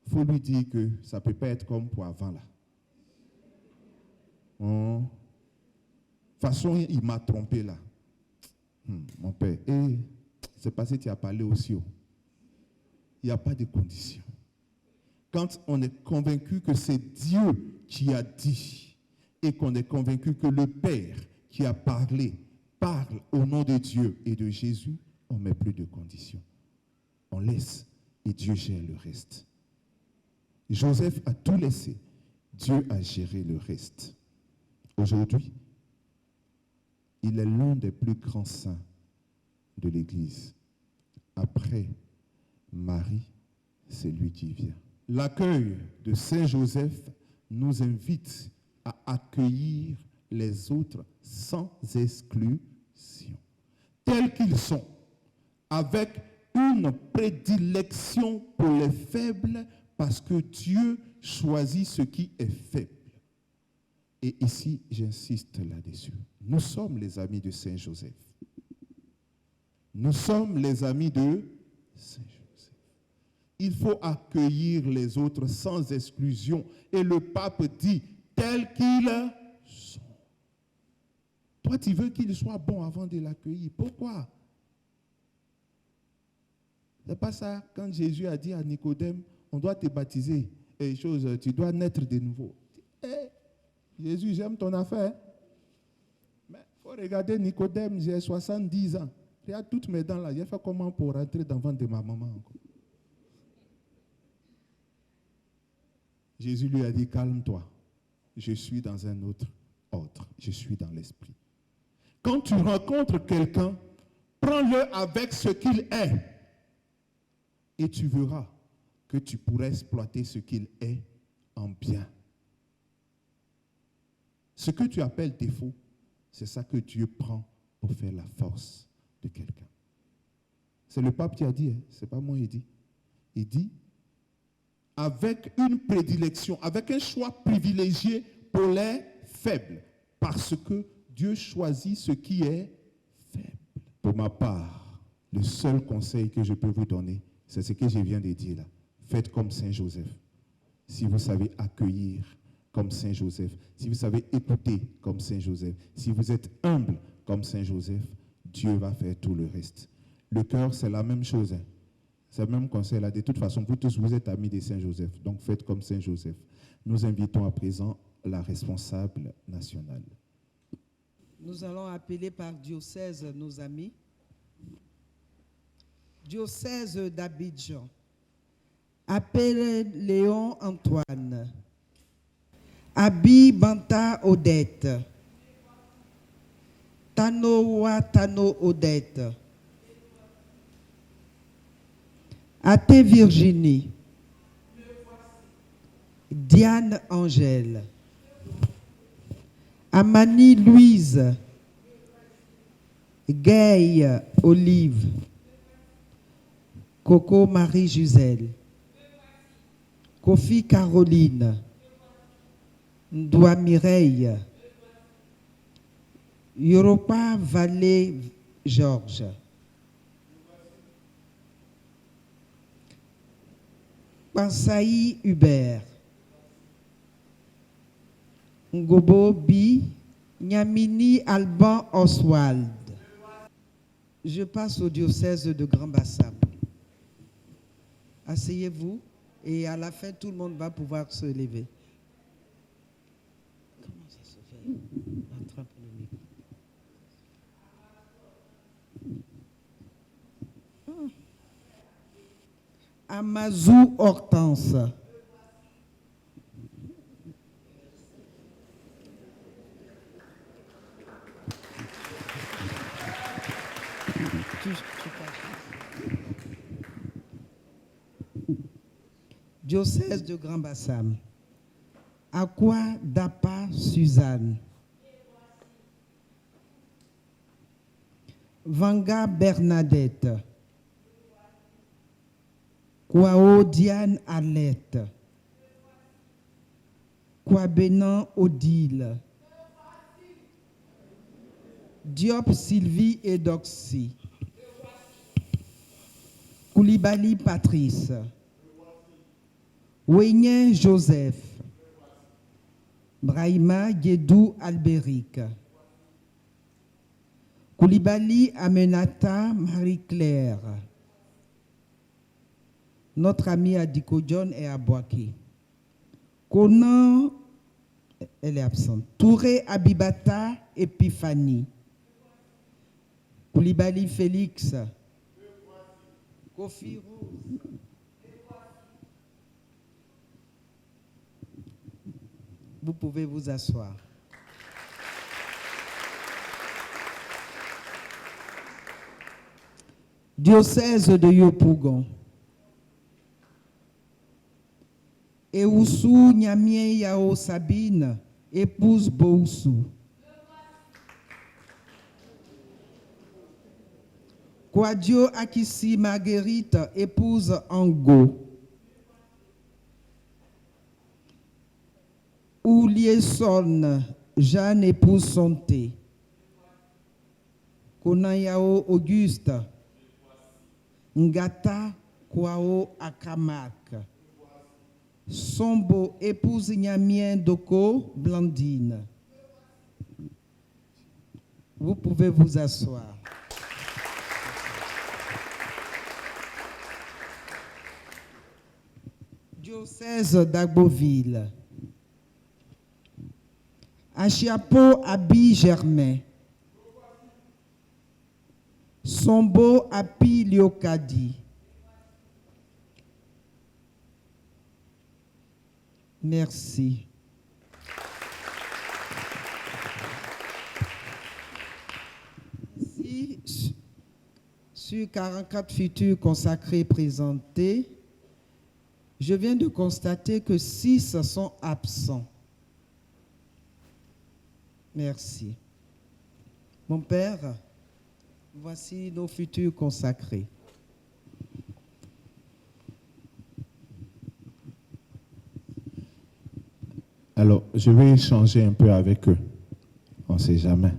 il faut lui dire que ça ne peut pas être comme pour avant là. De toute façon, il m'a trompé là. Mon père, c'est parce que tu as parlé aussi. Il n'y a pas de conditions. Quand on est convaincu que c'est Dieu qui a dit et qu'on est convaincu que le Père qui a parlé parle au nom de Dieu et de Jésus, on ne met plus de conditions. On laisse et Dieu gère le reste. Joseph a tout laissé. Dieu a géré le reste. Aujourd'hui, il est l'un des plus grands saints de l'Église. Après Marie, c'est lui qui vient. L'accueil de Saint Joseph nous invite à accueillir les autres sans exclusion, tels qu'ils sont, avec une prédilection pour les faibles, parce que Dieu choisit ce qui est faible. Et ici, j'insiste là-dessus. Nous sommes les amis de Saint Joseph. Nous sommes les amis de Saint Joseph. Il faut accueillir les autres sans exclusion. Et le pape dit, tels qu'ils sont. Toi, tu veux qu'il soit bon avant de l'accueillir. Pourquoi? C'est pas ça, quand Jésus a dit à Nicodème, on doit te baptiser. Et tu dois naître de nouveau. Jésus, j'aime ton affaire. Mais il faut regarder Nicodème, j'ai 70 ans. Regarde toutes mes dents là. J'ai fait comment pour rentrer dans le ventre de ma maman encore? Jésus lui a dit, calme-toi. Je suis dans un autre ordre. Je suis dans l'esprit. Quand tu rencontres quelqu'un, prends-le avec ce qu'il est. Et tu verras que tu pourrais exploiter ce qu'il est en bien. Ce que tu appelles défaut, c'est ça que Dieu prend pour faire la force de quelqu'un. C'est le pape qui a dit, ce n'est pas moi qui dit. Il dit, avec une prédilection, avec un choix privilégié pour les faibles, parce que Dieu choisit ce qui est faible. Pour ma part, le seul conseil que je peux vous donner, c'est ce que je viens de dire là. Faites comme Saint Joseph. Si vous savez accueillir comme Saint Joseph, si vous savez écouter comme Saint Joseph, si vous êtes humble comme Saint Joseph, Dieu va faire tout le reste. Le cœur, c'est la même chose. Hein. C'est le même conseil là. De toute façon, vous tous, vous êtes amis de Saint Joseph. Donc, faites comme Saint Joseph. Nous invitons à présent la responsable nationale. Nous allons appeler par diocèse nos amis. Diocèse d'Abidjan. Appelle Léon Antoine. Abi Banta Odette. Tanoa Tano Odette. Athée Virginie. Diane Angèle. Amani Louise. Gay Olive. Coco Marie Gisèle. Kofi Caroline. Ndoua Mireille. Europa Vallée Georges. Pansaï Hubert. Ngobo Bi. Nyamini Alban Oswald. Je passe au diocèse de Grand Bassam. Asseyez-vous et à la fin, tout le monde va pouvoir se lever. Comment ça se fait? Attrape le micro. Amazou Hortense. Diocèse de Grand Bassam. Aqua Dapa Suzanne. Vanga Bernadette. Kwao Diane Alette. Kwabenan Odile. Diop Sylvie Edoxy. Koulibaly Patrice. Ouenien Joseph. Brahima Guédou Albéric. Koulibaly Amenata Marie-Claire. Notre amie Adiko John est à Boaké. Conan, elle est absente. Touré Abibata Epiphanie. Koulibaly Félix. Kofi Rose. Vous pouvez vous asseoir. Diocèse de Yopougon. Eoussou Nyamien Yao Sabine, épouse Boussou. Kwadio Akissi Marguerite, épouse Ango. Oulieson, Jeanne, épouse Santé. Konayao Auguste. Ngata Kwao Akamak. Sombo, épouse Nyamien Doko, Blandine. Vous pouvez vous asseoir. Diocèse d'Agboville. Achiapo Abi Germain. Sombo Api Liokadi. Merci. Ici, sur 44 futurs consacrés présentés, je viens de constater que 6 sont absents. Merci. Mon Père, voici nos futurs consacrés. Alors, je vais échanger un peu avec eux. On ne sait jamais.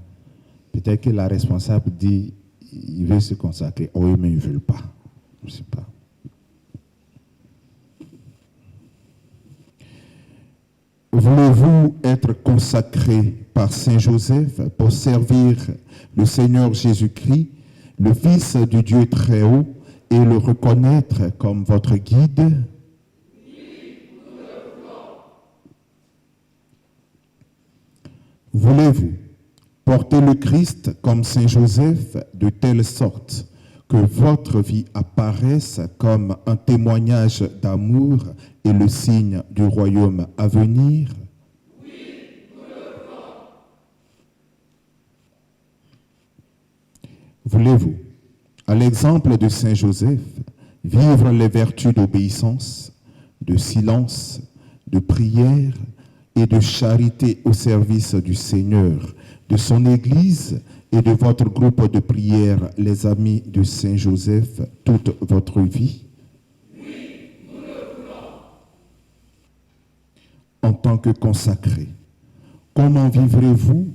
Peut-être que la responsable dit il veut se consacrer. Oh, mais ils ne veulent pas. Je ne sais pas. Voulez-vous être consacré par Saint Joseph pour servir le Seigneur Jésus-Christ, le Fils du Dieu très haut, et le reconnaître comme votre guide? Voulez-vous porter le Christ comme Saint Joseph de telle sorte que votre vie apparaisse comme un témoignage d'amour et le signe du royaume à venir? Voulez-vous, à l'exemple de Saint Joseph, vivre les vertus d'obéissance, de silence, de prière et de charité au service du Seigneur, de son Église et de votre groupe de prière, les amis de Saint Joseph, toute votre vie? Oui, nous le voulons. En tant que consacré, comment vivrez-vous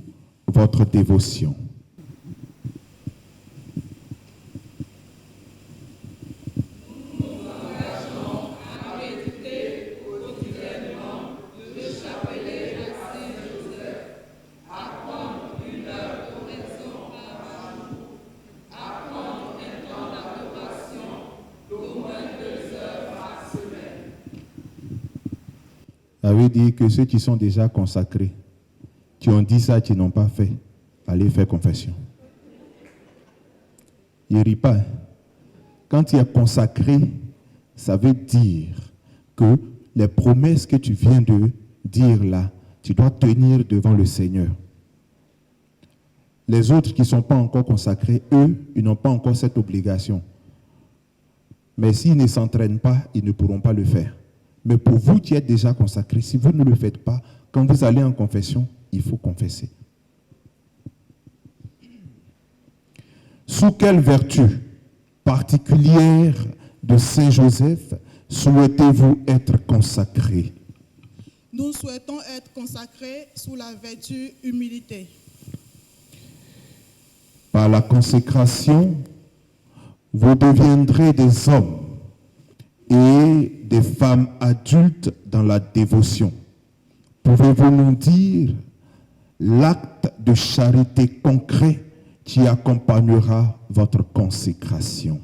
votre dévotion? Avait dit que ceux qui sont déjà consacrés, qui ont dit ça, qui n'ont pas fait, allez faire confession. Il ne rit pas. Quand tu es consacré, ça veut dire que les promesses que tu viens de dire là, tu dois tenir devant le Seigneur. Les autres qui ne sont pas encore consacrés, eux, ils n'ont pas encore cette obligation. Mais s'ils ne s'entraînent pas, ils ne pourront pas le faire. Mais pour vous qui êtes déjà consacrés, si vous ne le faites pas, quand vous allez en confession, il faut confesser. Sous quelle vertu particulière de Saint Joseph souhaitez-vous être consacré? Nous souhaitons être consacrés sous la vertu humilité. Par la consécration, vous deviendrez des hommes et des femmes adultes dans la dévotion. Pouvez-vous nous dire l'acte de charité concret qui accompagnera votre consécration?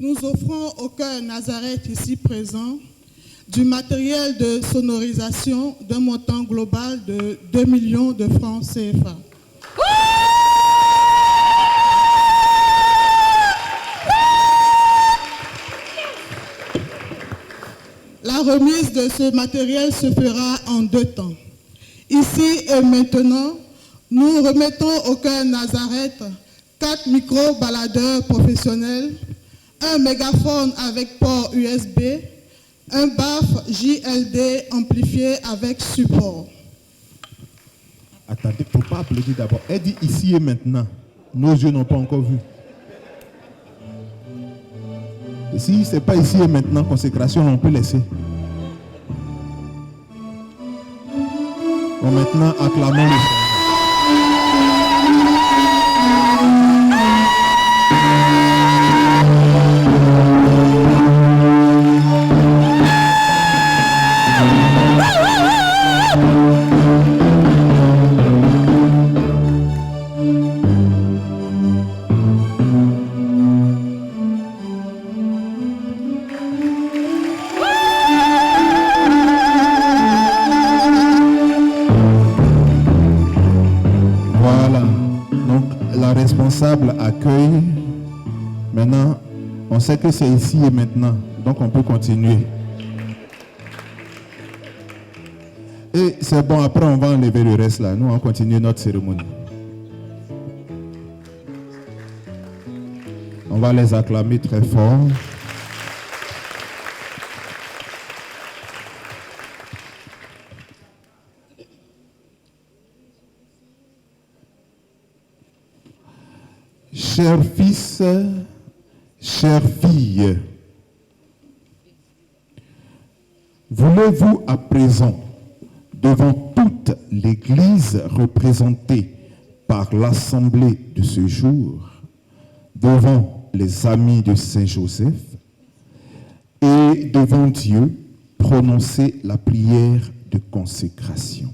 Nous offrons au cœur Nazareth ici présent du matériel de sonorisation d'un montant global de 2 millions de francs CFA. La remise de ce matériel se fera en 2 temps. Ici et maintenant, nous remettons au cœur Nazareth 4 micro-baladeurs professionnels, un mégaphone avec port USB, un BAF JLD amplifié avec support. Attendez, il ne faut pas applaudir d'abord. Elle dit ici et maintenant. Nos yeux n'ont pas encore vu. Et si ce n'est pas ici et maintenant, consécration, on peut laisser. Bon, maintenant, acclamons le Seigneur. Accueille. Maintenant, on sait que c'est ici et maintenant, donc on peut continuer. Et c'est bon, après on va enlever le reste là. Nous, on continue notre cérémonie. On va les acclamer très fort. Chers fils, chères filles, Voulez-vous à présent, devant toute l'Église représentée par l'Assemblée de ce jour, devant les amis de Saint Joseph et devant Dieu, prononcer la prière de consécration.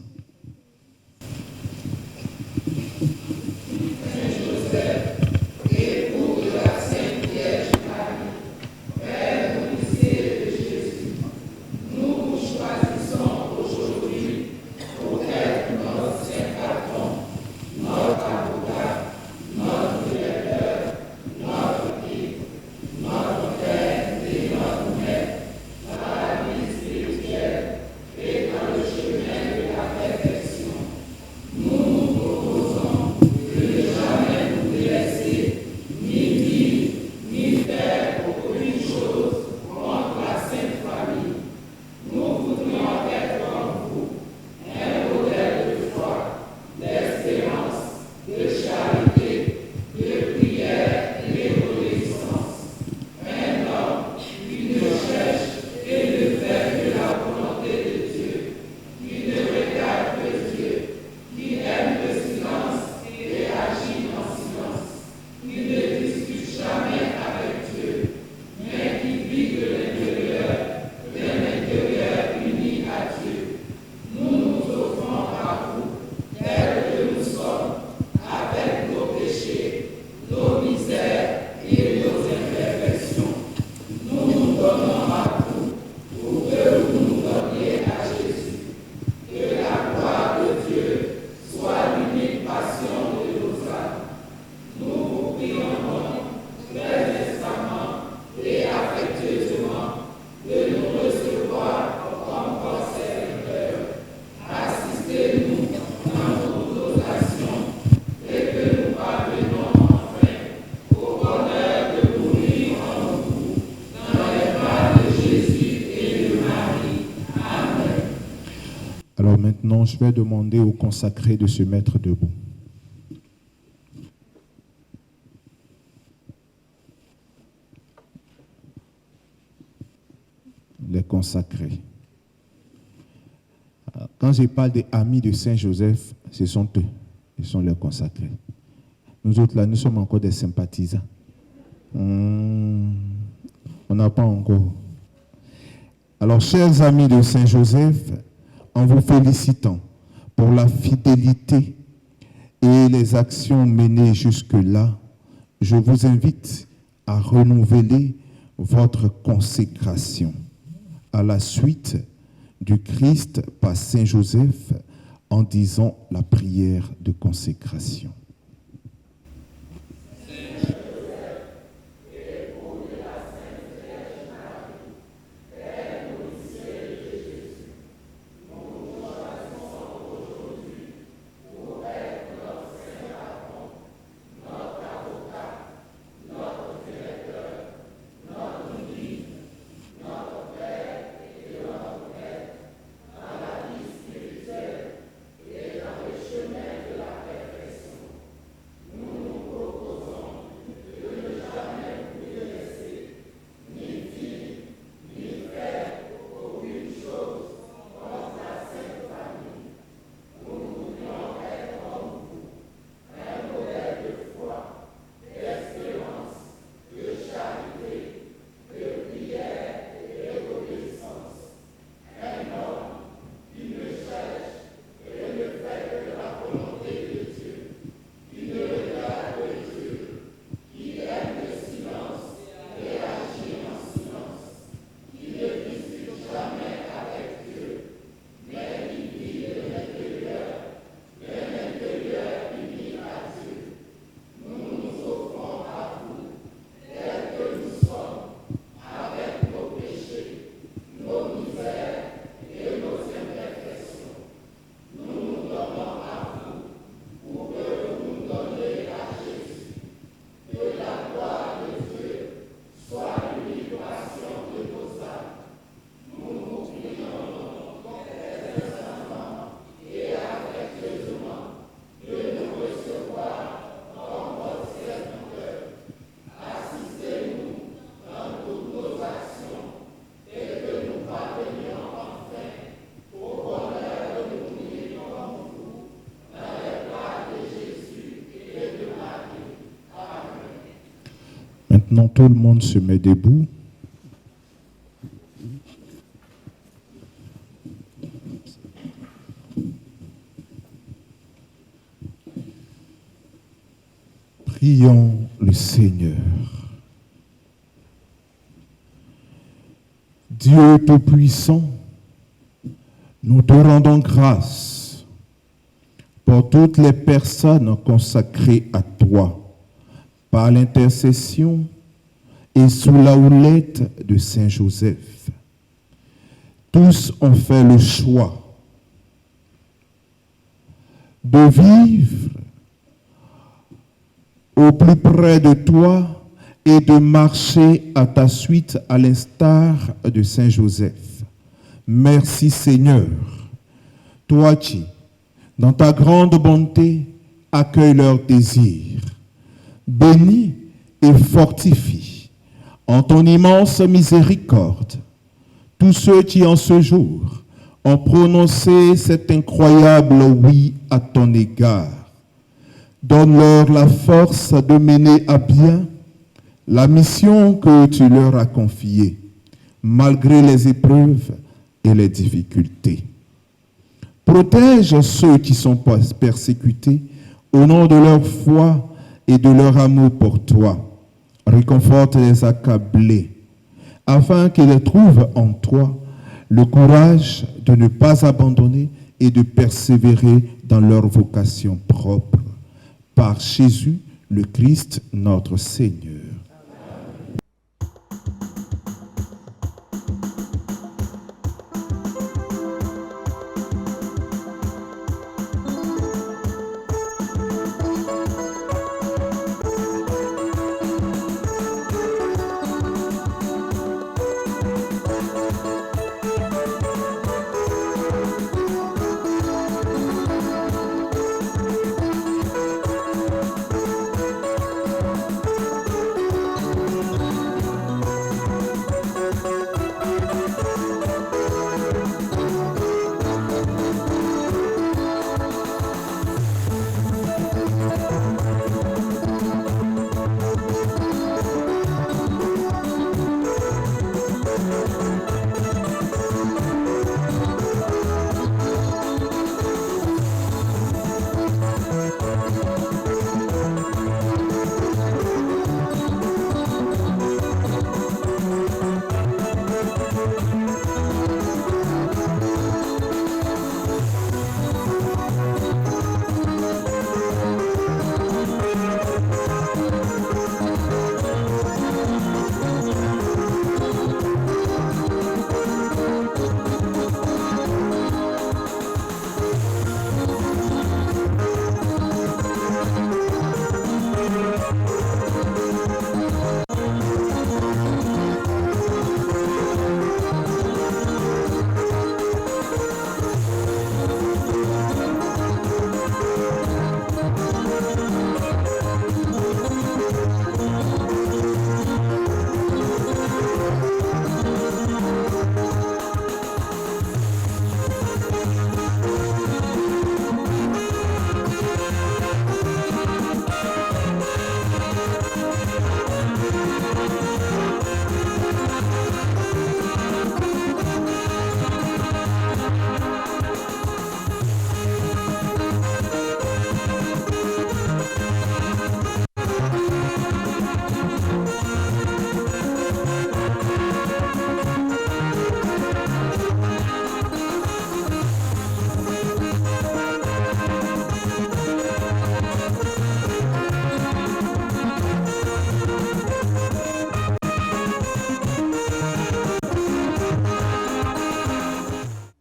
Alors maintenant, je vais demander aux consacrés de se mettre debout. Les consacrés. Quand je parle des amis de Saint Joseph, ce sont eux, ils sont les consacrés. Nous autres là, nous sommes encore des sympathisants. On n'a pas encore. Alors, chers amis de Saint Joseph, en vous félicitant pour la fidélité et les actions menées jusque-là, je vous invite à renouveler votre consécration à la suite du Christ par Saint Joseph en disant la prière de consécration. Maintenant, tout le monde se met debout. Prions le Seigneur. Dieu Tout-Puissant, nous te rendons grâce pour toutes les personnes consacrées à toi par l'intercession et sous la houlette de Saint Joseph. Tous ont fait le choix de vivre au plus près de toi et de marcher à ta suite à l'instar de Saint Joseph. Merci Seigneur, toi qui, dans ta grande bonté, accueille leurs désirs. Bénis et fortifie en ton immense miséricorde tous ceux qui en ce jour ont prononcé cet incroyable oui à ton égard. Donne-leur la force de mener à bien la mission que tu leur as confiée, malgré les épreuves et les difficultés. Protège ceux qui sont persécutés au nom de leur foi et de leur amour pour toi. Réconforte les accablés, afin qu'ils trouvent en toi le courage de ne pas abandonner et de persévérer dans leur vocation propre. Par Jésus, le Christ, notre Seigneur.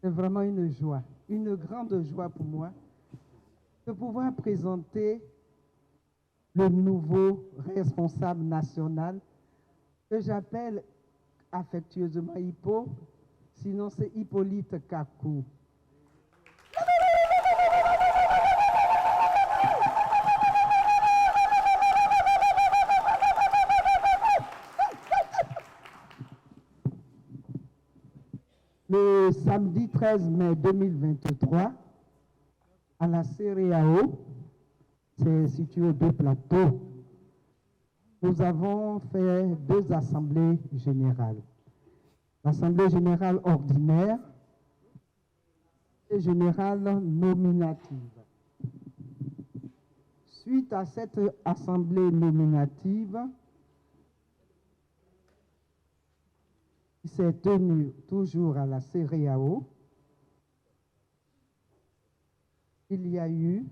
C'est vraiment une joie, une grande joie pour moi de pouvoir présenter le nouveau responsable national que j'appelle affectueusement Hippo, sinon c'est Hippolyte Kakou. Le samedi 13 mai 2023, à la CEREAO, c'est situé aux Deux Plateaux, nous avons fait 2 assemblées générales. L'assemblée générale ordinaire et générale nominative. Suite à cette assemblée nominative, qui s'est tenue toujours à la CEREAO, il y a eu,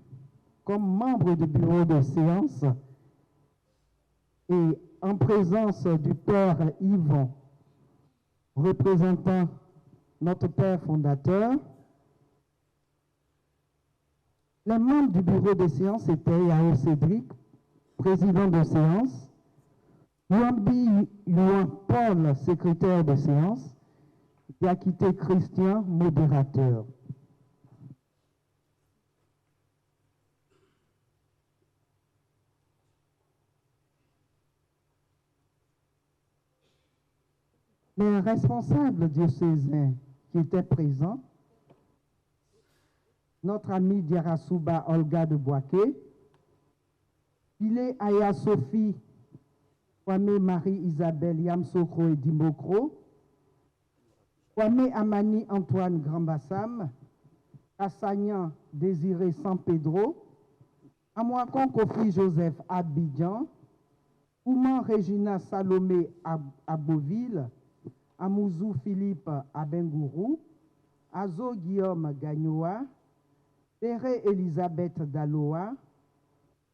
comme membre du bureau de séance et en présence du Père Yvon, représentant notre Père fondateur, les membres du bureau de séance étaient Yao Cédric, président de séance, Yambi Yuan Paul, secrétaire de séance, Yakité Christian, modérateur. Les responsables diocésains qui étaient présents, notre amie Diarasuba Olga de Boaké, Pilé Aya Sophie, Kwame Marie-Isabelle Yamsokro et Dimokro, Kwame Amani Antoine Grandbassam, Assagnan Désiré San Pedro, Amouakon Kofi Joseph Abidjan, Ouman Regina Salomé à Beauville, Amouzou Philippe à Bengourou, Azo Guillaume Gagnoa, Péré Elisabeth Daloa,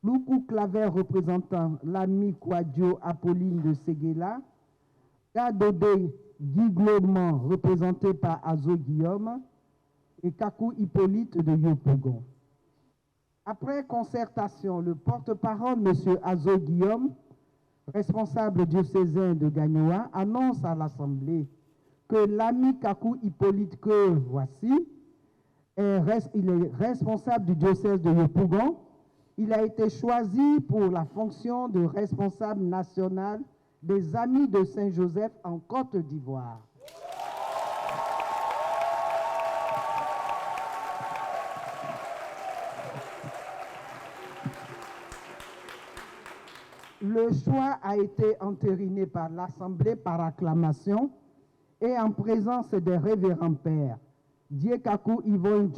Loukou Claver représentant l'ami Kouadio Apolline de Séguéla, Kadode Guy Globement représenté par Azo Guillaume et Kakou Hippolyte de Yopougon. Après concertation, le porte-parole, M. Azo Guillaume, responsable diocésain de Gagnoa, annonce à l'Assemblée que l'ami Kakou Hippolyte que voici, il est responsable du diocèse de Yopougon. Il a été choisi pour la fonction de responsable national des Amis de Saint-Joseph en Côte d'Ivoire. Le choix a été entériné par l'Assemblée par acclamation et en présence des révérends pères Diekakou Yvonne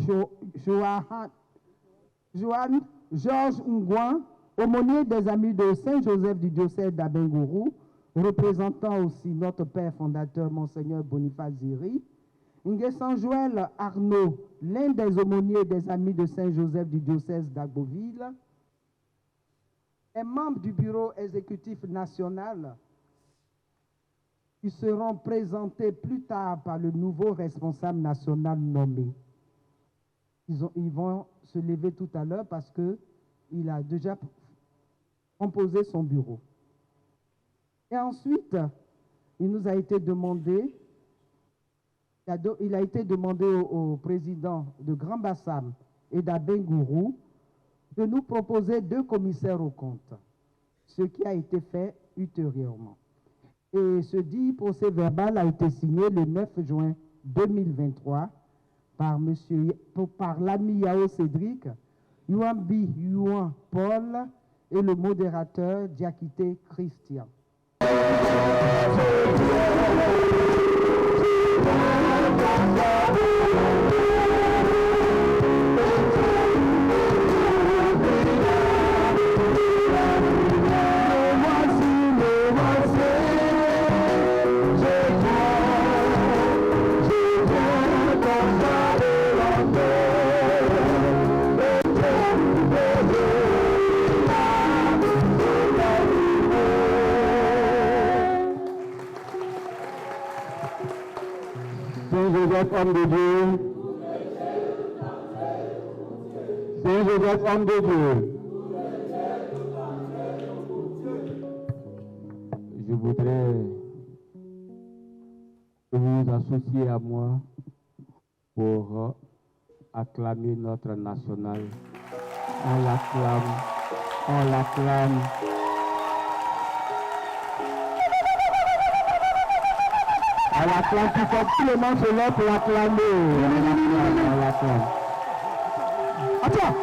Joanne Georges Ngouan, aumônier des Amis de Saint-Joseph du diocèse d'Abengourou, représentant aussi notre père fondateur, Monseigneur Boniface Ziri, Nguessan Joël Arnaud, l'un des aumôniers des Amis de Saint-Joseph du diocèse d'Agboville, les membres du bureau exécutif national qui seront présentés plus tard par le nouveau responsable national nommé. Ils vont se lever tout à l'heure parce qu'il a déjà composé son bureau. Et ensuite, il nous a été demandé, au président de Grand Bassam et d'Abengourou de nous proposer 2 commissaires aux comptes, ce qui a été fait ultérieurement. Et ce dit procès-verbal a été signé le 9 juin 2023 par l'ami Yao Cédric, Yuambi Yuan Paul et le modérateur Diakité Christian. Saint-Joseph, homme de Dieu. Saint-Joseph, homme de Dieu. Je voudrais que vous vous associez à moi pour acclamer notre national. On l'acclame, on l'acclame. On l'acclame, tout le monde se lève pour l'acclamer. On l'acclame. Attends.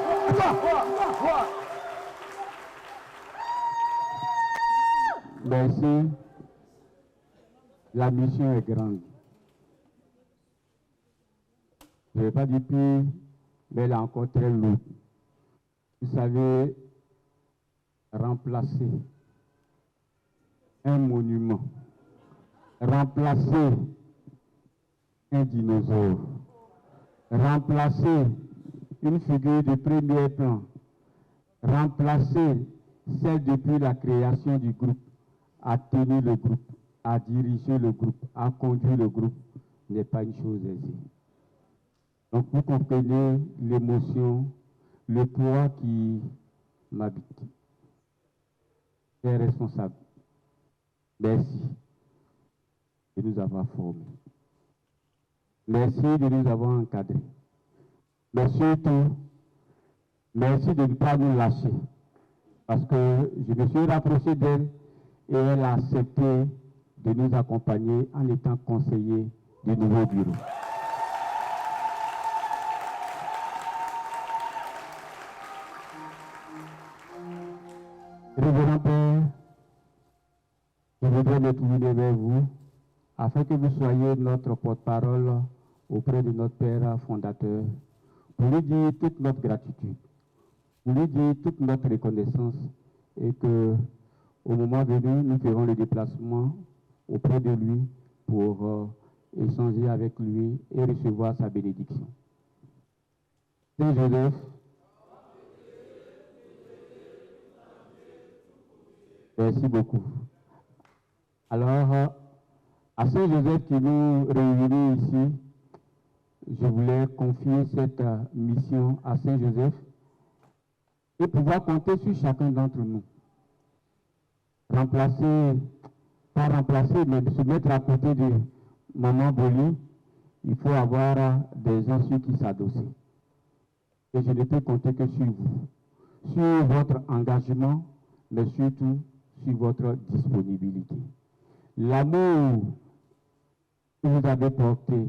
Merci. La mission est grande. Je ne vais pas dire pire, mais elle est encore très lourde. Vous savez, remplacer un monument, remplacer un dinosaure, remplacer une figure de premier plan, remplacer celle depuis la création du groupe, à tenir le groupe, à diriger le groupe, à conduire le groupe, n'est pas une chose aisée. Donc vous comprenez l'émotion, le poids qui m'habite. C'est responsable. Merci de nous avoir formés. Merci de nous avoir encadrés. Mais surtout, merci de ne pas nous lâcher. Parce que je me suis rapproché d'elle et elle a accepté de nous accompagner en étant conseillée du nouveau bureau. Révérend Père, je voudrais me tourner vers vous afin que vous soyez notre porte-parole auprès de notre Père fondateur pour lui dire toute notre gratitude, pour lui dire toute notre reconnaissance et que au moment venu, nous ferons le déplacement auprès de lui pour échanger avec lui et recevoir sa bénédiction. Saint Joseph, merci beaucoup. Alors, à Saint Joseph qui nous réunit ici, je voulais confier cette mission à Saint Joseph et pouvoir compter sur chacun d'entre nous. Remplacer, pas remplacer, mais de se mettre à côté de Maman Boli, il faut avoir des gens sur qui s'adosser. Et je ne peux compter que sur vous, sur votre engagement, mais surtout sur votre disponibilité. L'amour que vous avez porté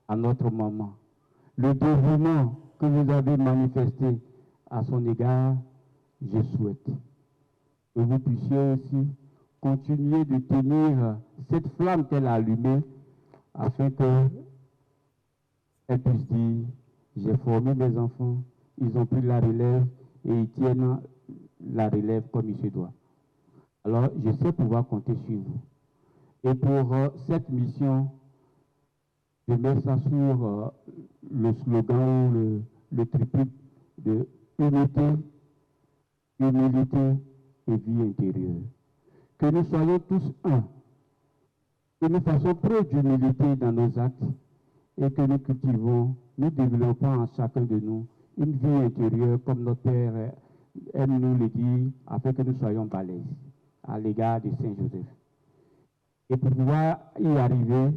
à notre maman, le dévouement que vous avez manifesté à son égard, je souhaite que vous puissiez aussi continuer de tenir cette flamme qu'elle a allumée afin qu'elle puisse dire, j'ai formé mes enfants, ils ont pris la relève et ils tiennent la relève comme il se doit. Alors, je sais pouvoir compter sur vous. Et pour cette mission, je mets ça sur le slogan ou le triptyque de unité, humilité et vie intérieure. Que nous soyons tous un, que nous fassions preuve d'humilité dans nos actes et que nous cultivons, nous développons en chacun de nous une vie intérieure comme notre Père aime nous le dire, afin que nous soyons balèzes à l'égard de Saint Joseph. Et pour pouvoir y arriver,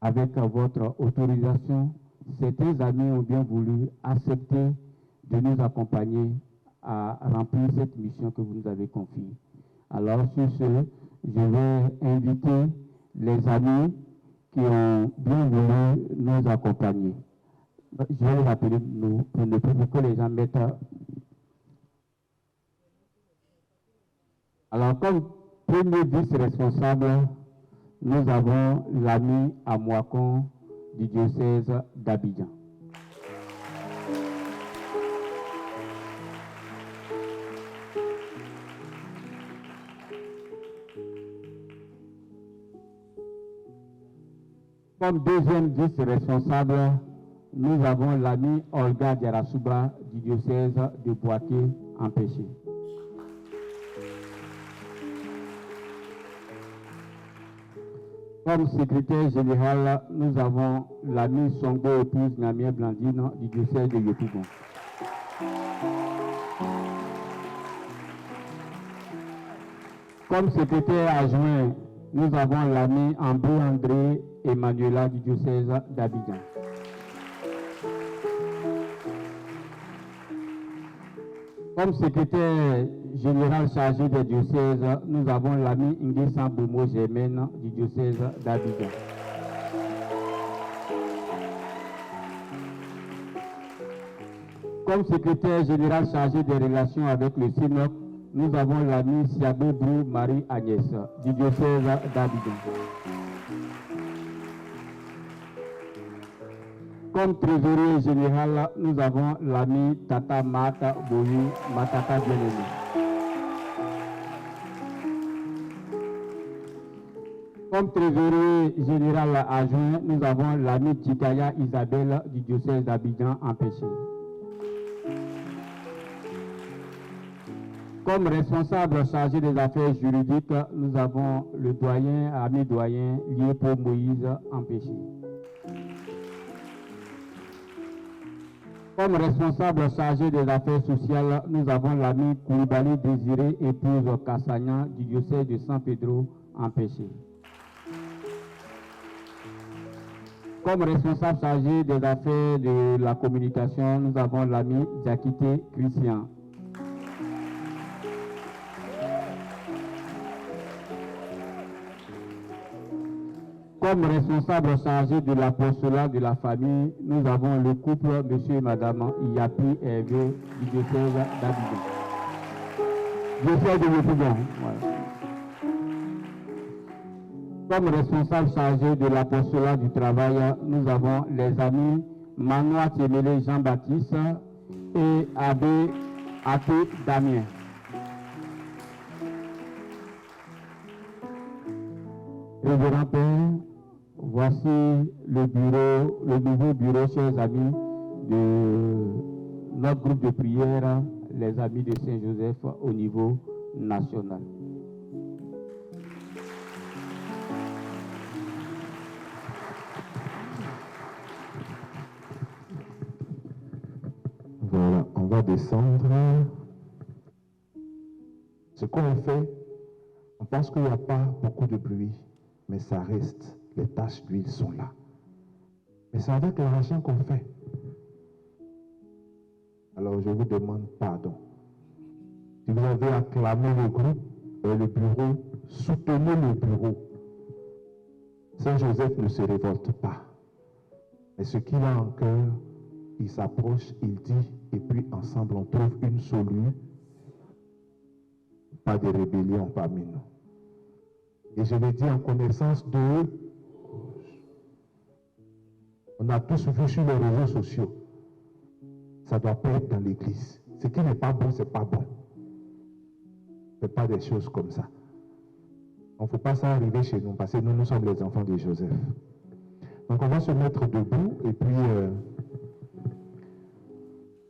avec votre autorisation, certains amis ont bien voulu accepter de nous accompagner à remplir cette mission que vous nous avez confiée. Alors, sur ce, je vais inviter les amis qui ont bien voulu nous accompagner. Je vais les appeler pour que les gens mettent. Alors, comme premier vice-responsable, nous avons l'ami Amouakon du diocèse d'Abidjan. Comme deuxième vice-responsable, nous avons l'ami Olga Diarasuba du diocèse de Boaké empêché. Comme secrétaire général, nous avons l'ami Songo épouse Namie Blandine du diocèse de Yopougon. Comme secrétaire adjoint, nous avons l'ami Ambou André Emmanuela du diocèse d'Abidjan. Comme secrétaire général chargé des diocèses, nous avons l'ami Nguessan Bomo Germaine du diocèse d'Abidjan. Comme secrétaire général chargé des relations avec le Synode, nous avons l'ami Siabé Brou Marie-Agnès du diocèse d'Abidjan. Comme trésorier général, nous avons l'ami Tata Mata Boyu, ma tata bien-aimée. Comme trésorier général adjoint, nous avons l'ami Titaya Isabelle du diocèse d'Abidjan empêché. Comme responsable chargé des affaires juridiques, nous avons le doyen, ami doyen, Liépo Moïse empêché. Comme responsable chargé des affaires sociales, nous avons l'ami Koulibaly Désiré, épouse Kassagnan du diocèse de San Pedro empêché. Comme responsable chargé des affaires de la communication, nous avons l'ami Diakité Christian. Comme responsable chargé de l'apostolat de la famille, nous avons le couple monsieur et madame Yapi Hervé du diocèse d'Abidjan. Diocèse de Yopougon. Comme responsable chargé de l'apostolat du travail, nous avons les amis Manoa Tiemele Jean-Baptiste et Abbé Até Damien. Révérend Père, voici le nouveau bureau, chers amis, de notre groupe de prière, les amis de Saint-Joseph au niveau national. Voilà, on va descendre. Ce qu'on fait, on pense qu'il n'y a pas beaucoup de bruit, mais ça reste. Les taches d'huile sont là. Mais c'est avec l'argent qu'on fait. Alors je vous demande pardon. Si vous avez acclamé le groupe et le bureau, soutenez le bureau. Saint-Joseph ne se révolte pas. Mais ce qu'il a en cœur, il s'approche, il dit, et puis ensemble on trouve une solution. Pas de rébellion parmi nous. Et je le dis en connaissance de... On a tous vu sur les réseaux sociaux. Ça ne doit pas être dans l'église. Ce qui n'est pas bon, c'est pas bon. Ce n'est pas des choses comme ça. Il ne faut pas ça arriver chez nous, parce que nous sommes les enfants de Joseph. Donc on va se mettre debout et puis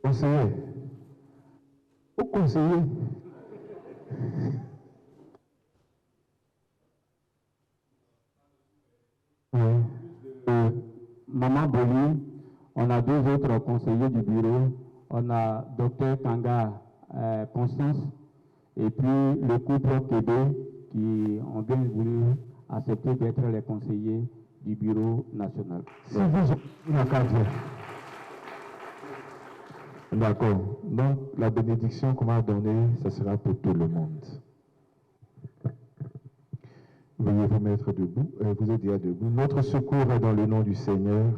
conseiller. Au conseiller. Maman Boli, on a deux autres conseillers du bureau. On a Dr Kanga Constance et puis le couple Québec qui ont bien voulu accepter d'être les conseillers du bureau national. Si vous D'accord. Donc la bénédiction qu'on va donner, ça sera pour tout le monde. Veuillez vous mettre debout. Vous êtes déjà debout. Notre secours est dans le nom du Seigneur.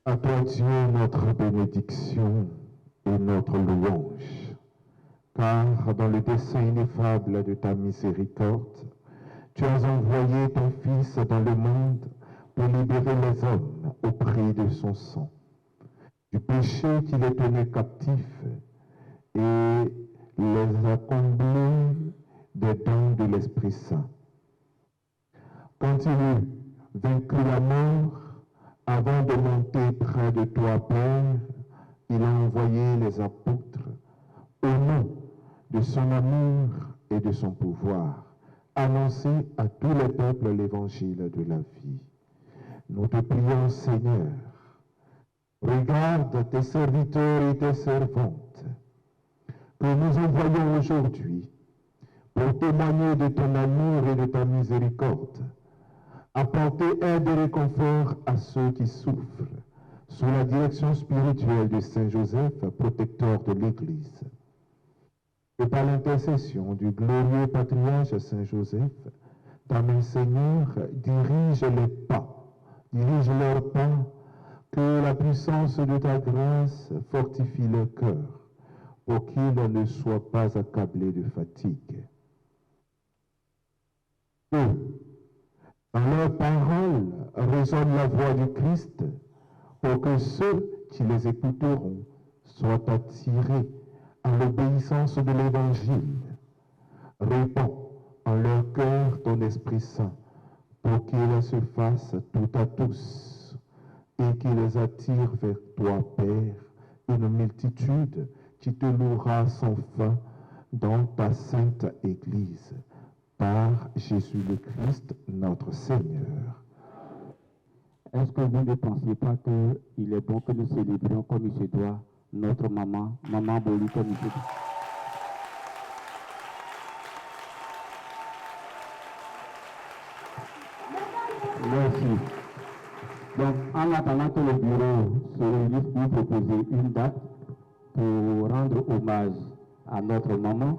À toi, Dieu, notre bénédiction et notre louange. Car dans le dessein ineffable de ta miséricorde, tu as envoyé ton Fils dans le monde pour libérer les hommes au prix de son sang, du péché qui les tenait captifs et les a comblés des dons de l'Esprit Saint. Quand il eut vaincu la mort, avant de monter près de toi, Père, il a envoyé les apôtres au nom de son amour et de son pouvoir, annoncer à tous les peuples l'évangile de la vie. Nous te prions, Seigneur, regarde tes serviteurs et tes servantes que nous envoyons aujourd'hui pour témoigner de ton amour et de ta miséricorde, apporter aide et réconfort à ceux qui souffrent, sous la direction spirituelle de Saint Joseph, protecteur de l'Église. Que par l'intercession du glorieux patriarche Saint Joseph, ta main, Seigneur, dirige leurs pas Que la puissance de ta grâce fortifie leur cœur pour qu'ils ne soient pas accablés de fatigue. Eux, dans leurs paroles, résonne la voix du Christ pour que ceux qui les écouteront soient attirés à l'obéissance de l'Évangile. Répands en leur cœur ton Esprit Saint pour qu'il se fasse tout à tous et qu'il attire vers toi, Père, une multitude qui te louera sans fin dans ta sainte Église. Par Jésus le Christ, notre Seigneur. Est-ce que vous ne pensez pas qu'il est bon que nous célébrions comme il se doit notre maman, Maman Boli, comme il se doit? Merci. Donc, en attendant que le bureau se réunisse pour proposer une date pour rendre hommage à notre maman,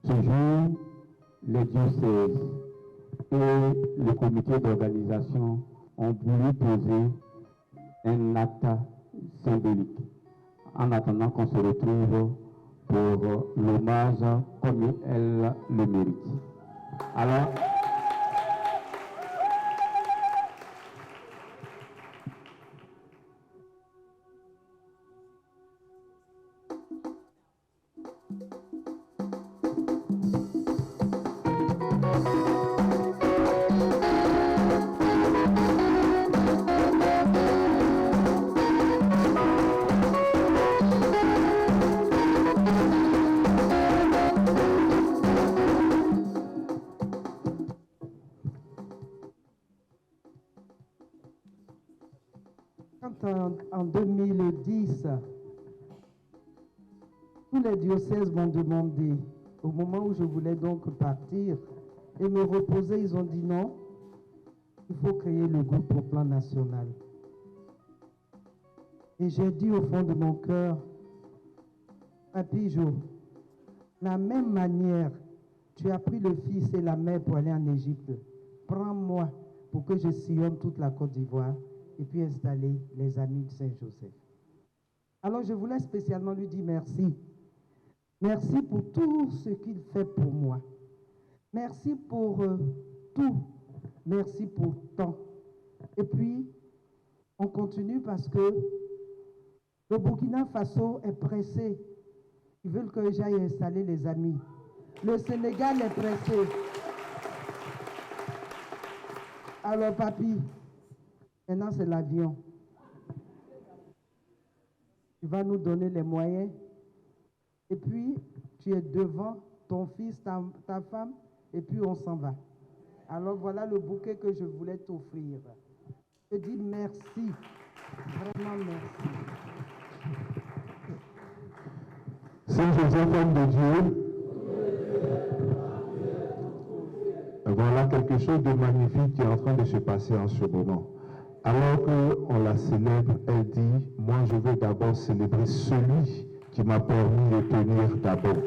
ce jour, les diocèses et le comité d'organisation ont voulu poser un acte symbolique en attendant qu'on se retrouve pour l'hommage comme elle le mérite. Alors, En 2010, tous les diocèses m'ont demandé, au moment où je voulais donc partir et me reposer, ils ont dit non, il faut créer le groupe au plan national. Et j'ai dit au fond de mon cœur, Papy Jo, la même manière, tu as pris le fils et la mère pour aller en Égypte, prends-moi pour que je sillonne toute la Côte d'Ivoire et puis installer les Amis de Saint-Joseph. Alors je voulais spécialement lui dire merci. Merci pour tout ce qu'il fait pour moi. Merci pour tout. Merci pour tant. Et puis, on continue parce que le Burkina Faso est pressé. Ils veulent que j'aille installer les Amis. Le Sénégal est pressé. Alors, papy, maintenant, c'est l'avion. Tu vas nous donner les moyens. Et puis, tu es devant ton fils, ta femme, et puis on s'en va. Alors, voilà le bouquet que je voulais t'offrir. Je te dis merci. Vraiment merci. Saint Joseph, homme de Dieu, voilà quelque chose de magnifique qui est en train de se passer en ce moment. Alors qu'on la célèbre, elle dit, moi je veux d'abord célébrer celui qui m'a permis de tenir d'abord.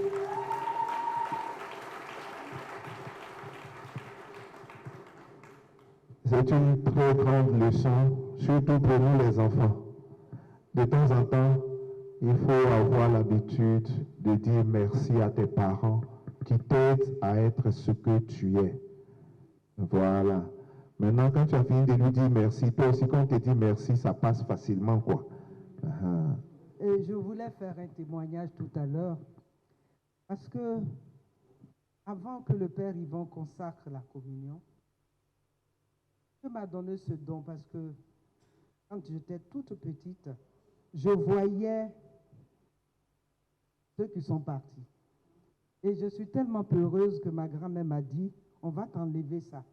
C'est une très grande leçon, surtout pour nous les enfants. De temps en temps, il faut avoir l'habitude de dire merci à tes parents qui t'aident à être ce que tu es. Voilà. Maintenant, quand tu as fini de lui dire merci, toi aussi, quand on te dit merci, ça passe facilement, quoi. Et je voulais faire un témoignage tout à l'heure, parce que avant que le Père Yvon consacre la communion, Dieu m'a donné ce don parce que quand j'étais toute petite, je voyais ceux qui sont partis. Et je suis tellement peureuse que ma grand-mère m'a dit, on va t'enlever ça.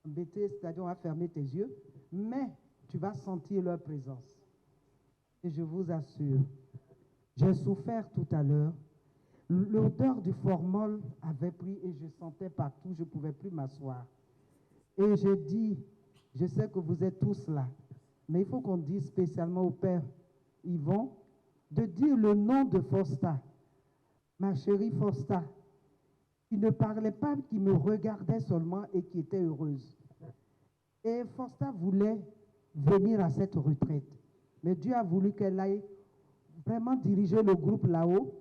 Embêter, c'est-à-dire on va fermer tes yeux, mais tu vas sentir leur présence. Et je vous assure, j'ai souffert tout à l'heure. L'odeur du formol avait pris et je sentais partout, je ne pouvais plus m'asseoir. Et j'ai dit, je sais que vous êtes tous là, mais il faut qu'on dise spécialement au Père Yvon de dire le nom de Fausta, ma chérie Fausta, qui ne parlait pas, qui me regardait seulement et qui était heureuse. Et Fausta voulait venir à cette retraite. Mais Dieu a voulu qu'elle aille vraiment diriger le groupe là-haut,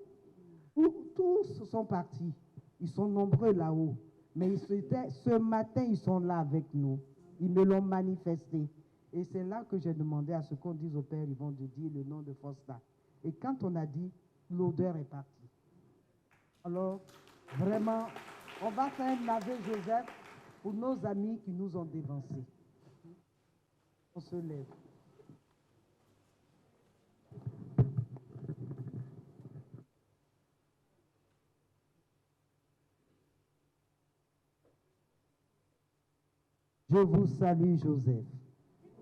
où tous sont partis. Ils sont nombreux là-haut. Mais ce matin, ils sont là avec nous. Ils me l'ont manifesté. Et c'est là que j'ai demandé à ce qu'on dise au Père, ils vont dire le nom de Fosta. Et quand on a dit, l'odeur est partie. Alors, vraiment, on va faire un Ave Joseph pour nos amis qui nous ont dévancés. On se lève. Je vous salue, Joseph,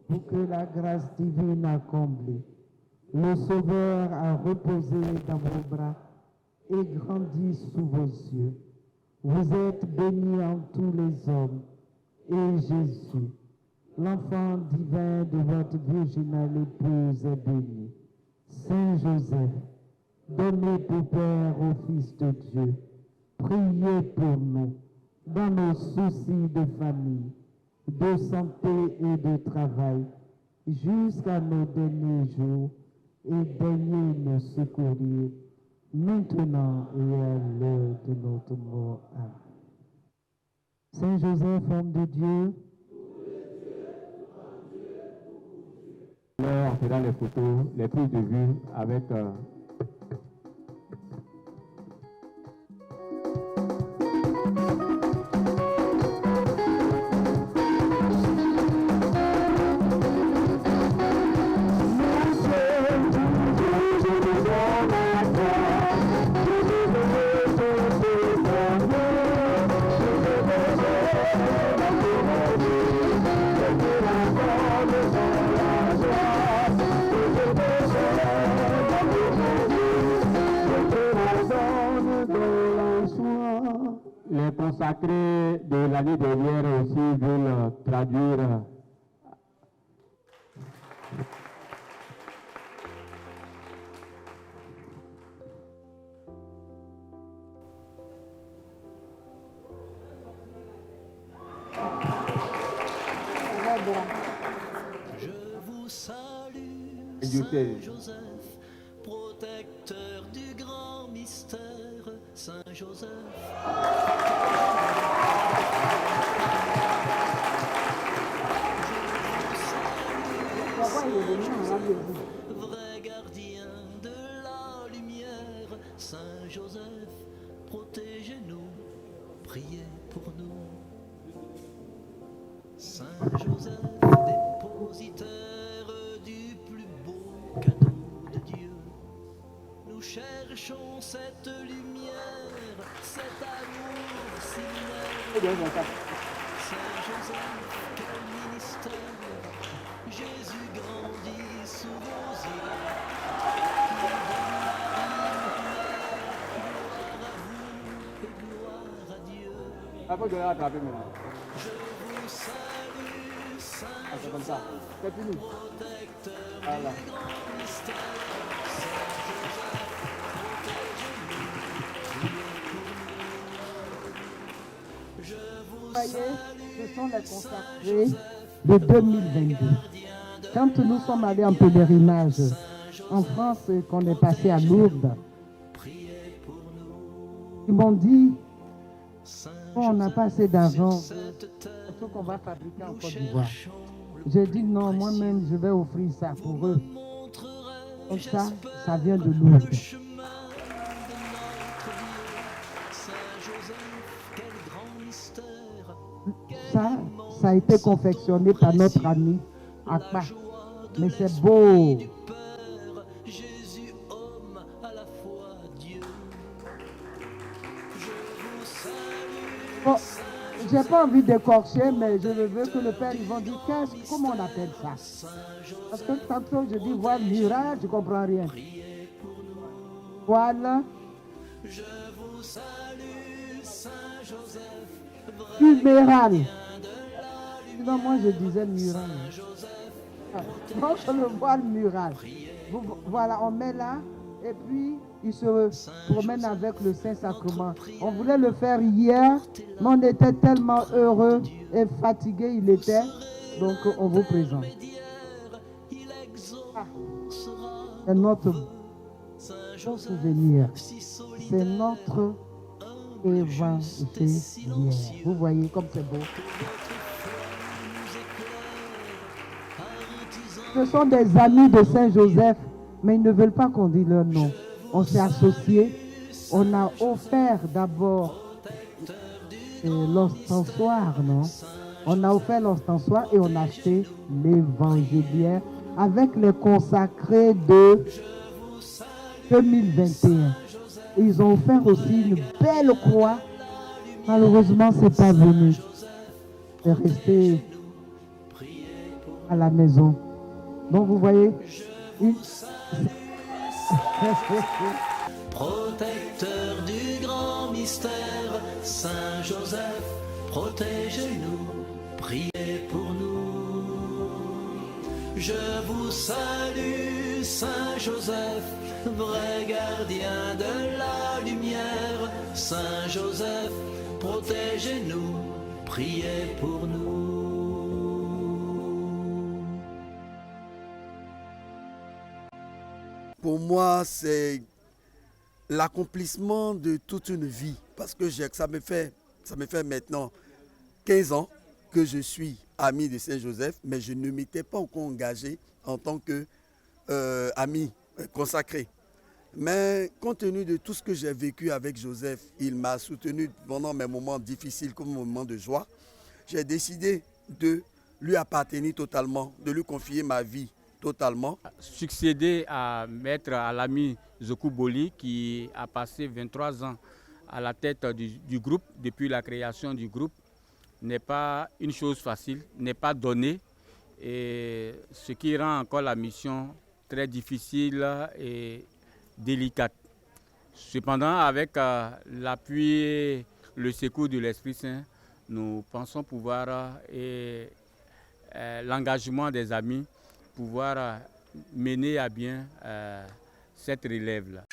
pour que la grâce divine a comblé. Le Sauveur a reposé dans vos bras et grandi sous vos yeux. Vous êtes béni en tous les hommes, et Jésus, l'enfant divin de votre virginale épouse, est béni. Saint Joseph, donnez pour Père au Fils de Dieu, priez pour nous, dans nos soucis de famille, de santé et de travail, jusqu'à nos derniers jours, et daignez nous secourir, maintenant et à l'heure de notre mort. Amen. Saint Joseph, homme de Dieu, alors on fera les photos, les prises de vue avec les consacrés de l'année dernière aussi veulent traduire. Je vous salue, Saint Joseph, protecteur du grand mystère, Saint Joseph. Vrai gardien de la lumière, Saint Joseph, protégez-nous, priez pour nous. Saint Joseph, dépositaire du plus beau cadeau de Dieu, nous cherchons cette lumière, cet amour si merveilleux. Saint Joseph, quel ministère, Jésus grandit sous vos yeux. Gloire à Dieu. Après, je vais attraper maintenant. Je vous salue, Saint c'est comme ça. C'est fini. protecteur Voilà. du grand mystère, Saint Joseph, protégez-nous, je vous voyez, salue, ce sont les consacrés de 2022. Quand nous sommes allés en pèlerinage en France, qu'on est passé à Lourdes, ils m'ont dit, on n'a pas assez d'argent, il faut qu'on va fabriquer en Côte d'Ivoire. J'ai dit non, moi-même, je vais offrir ça pour eux. Comme ça vient de Lourdes. Ça a été confectionné par notre ami Akpa. Mais c'est beau. Jésus, homme, à la fois Dieu. Bon, j'ai pas envie d'écorcher, mais je veux que le Père Yvon dise comment on appelle ça. Parce que tantôt je dis voile mirage, je comprends rien. Voile. Je vous salue, Saint Joseph. Fuméral. Sinon, moi je disais mural. Donc le voile mural. Voilà, on met là et puis il se promène avec le Saint-Sacrement. On voulait le faire hier, mais on était tellement heureux et fatigué il était. Donc on vous présente. C'est notre bon souvenir. C'est notre évangéliaire. Vous voyez comme c'est beau. Ce sont des amis de Saint-Joseph, mais ils ne veulent pas qu'on dise leur nom. On s'est associés. On a offert d'abord l'ostensoir, non? On a offert l'ostensoir et on a acheté l'évangéliaire avec les consacrés de 2021. Ils ont offert aussi une belle croix. Malheureusement, ce n'est pas venu. C'est resté à la maison. Donc, vous voyez, Protecteur du grand mystère, Saint Joseph, protégez-nous, priez pour nous. Je vous salue, Saint Joseph, vrai gardien de la lumière. Saint Joseph, protégez-nous, priez pour nous. Pour moi, c'est l'accomplissement de toute une vie. Parce que ça me fait maintenant 15 ans que je suis ami de Saint-Joseph, mais je ne m'étais pas encore engagé en tant qu'ami consacré. Mais compte tenu de tout ce que j'ai vécu avec Joseph, il m'a soutenu pendant mes moments difficiles comme mes moments de joie. J'ai décidé de lui appartenir totalement, de lui confier ma vie totalement. Succéder à maître à l'ami Zoku Boli qui a passé 23 ans à la tête du groupe depuis la création du groupe n'est pas une chose facile, n'est pas donné, et ce qui rend encore la mission très difficile et délicate. Cependant, avec l'appui et le secours de l'Esprit Saint, nous pensons pouvoir, et l'engagement des amis, pouvoir mener à bien cette relève-là.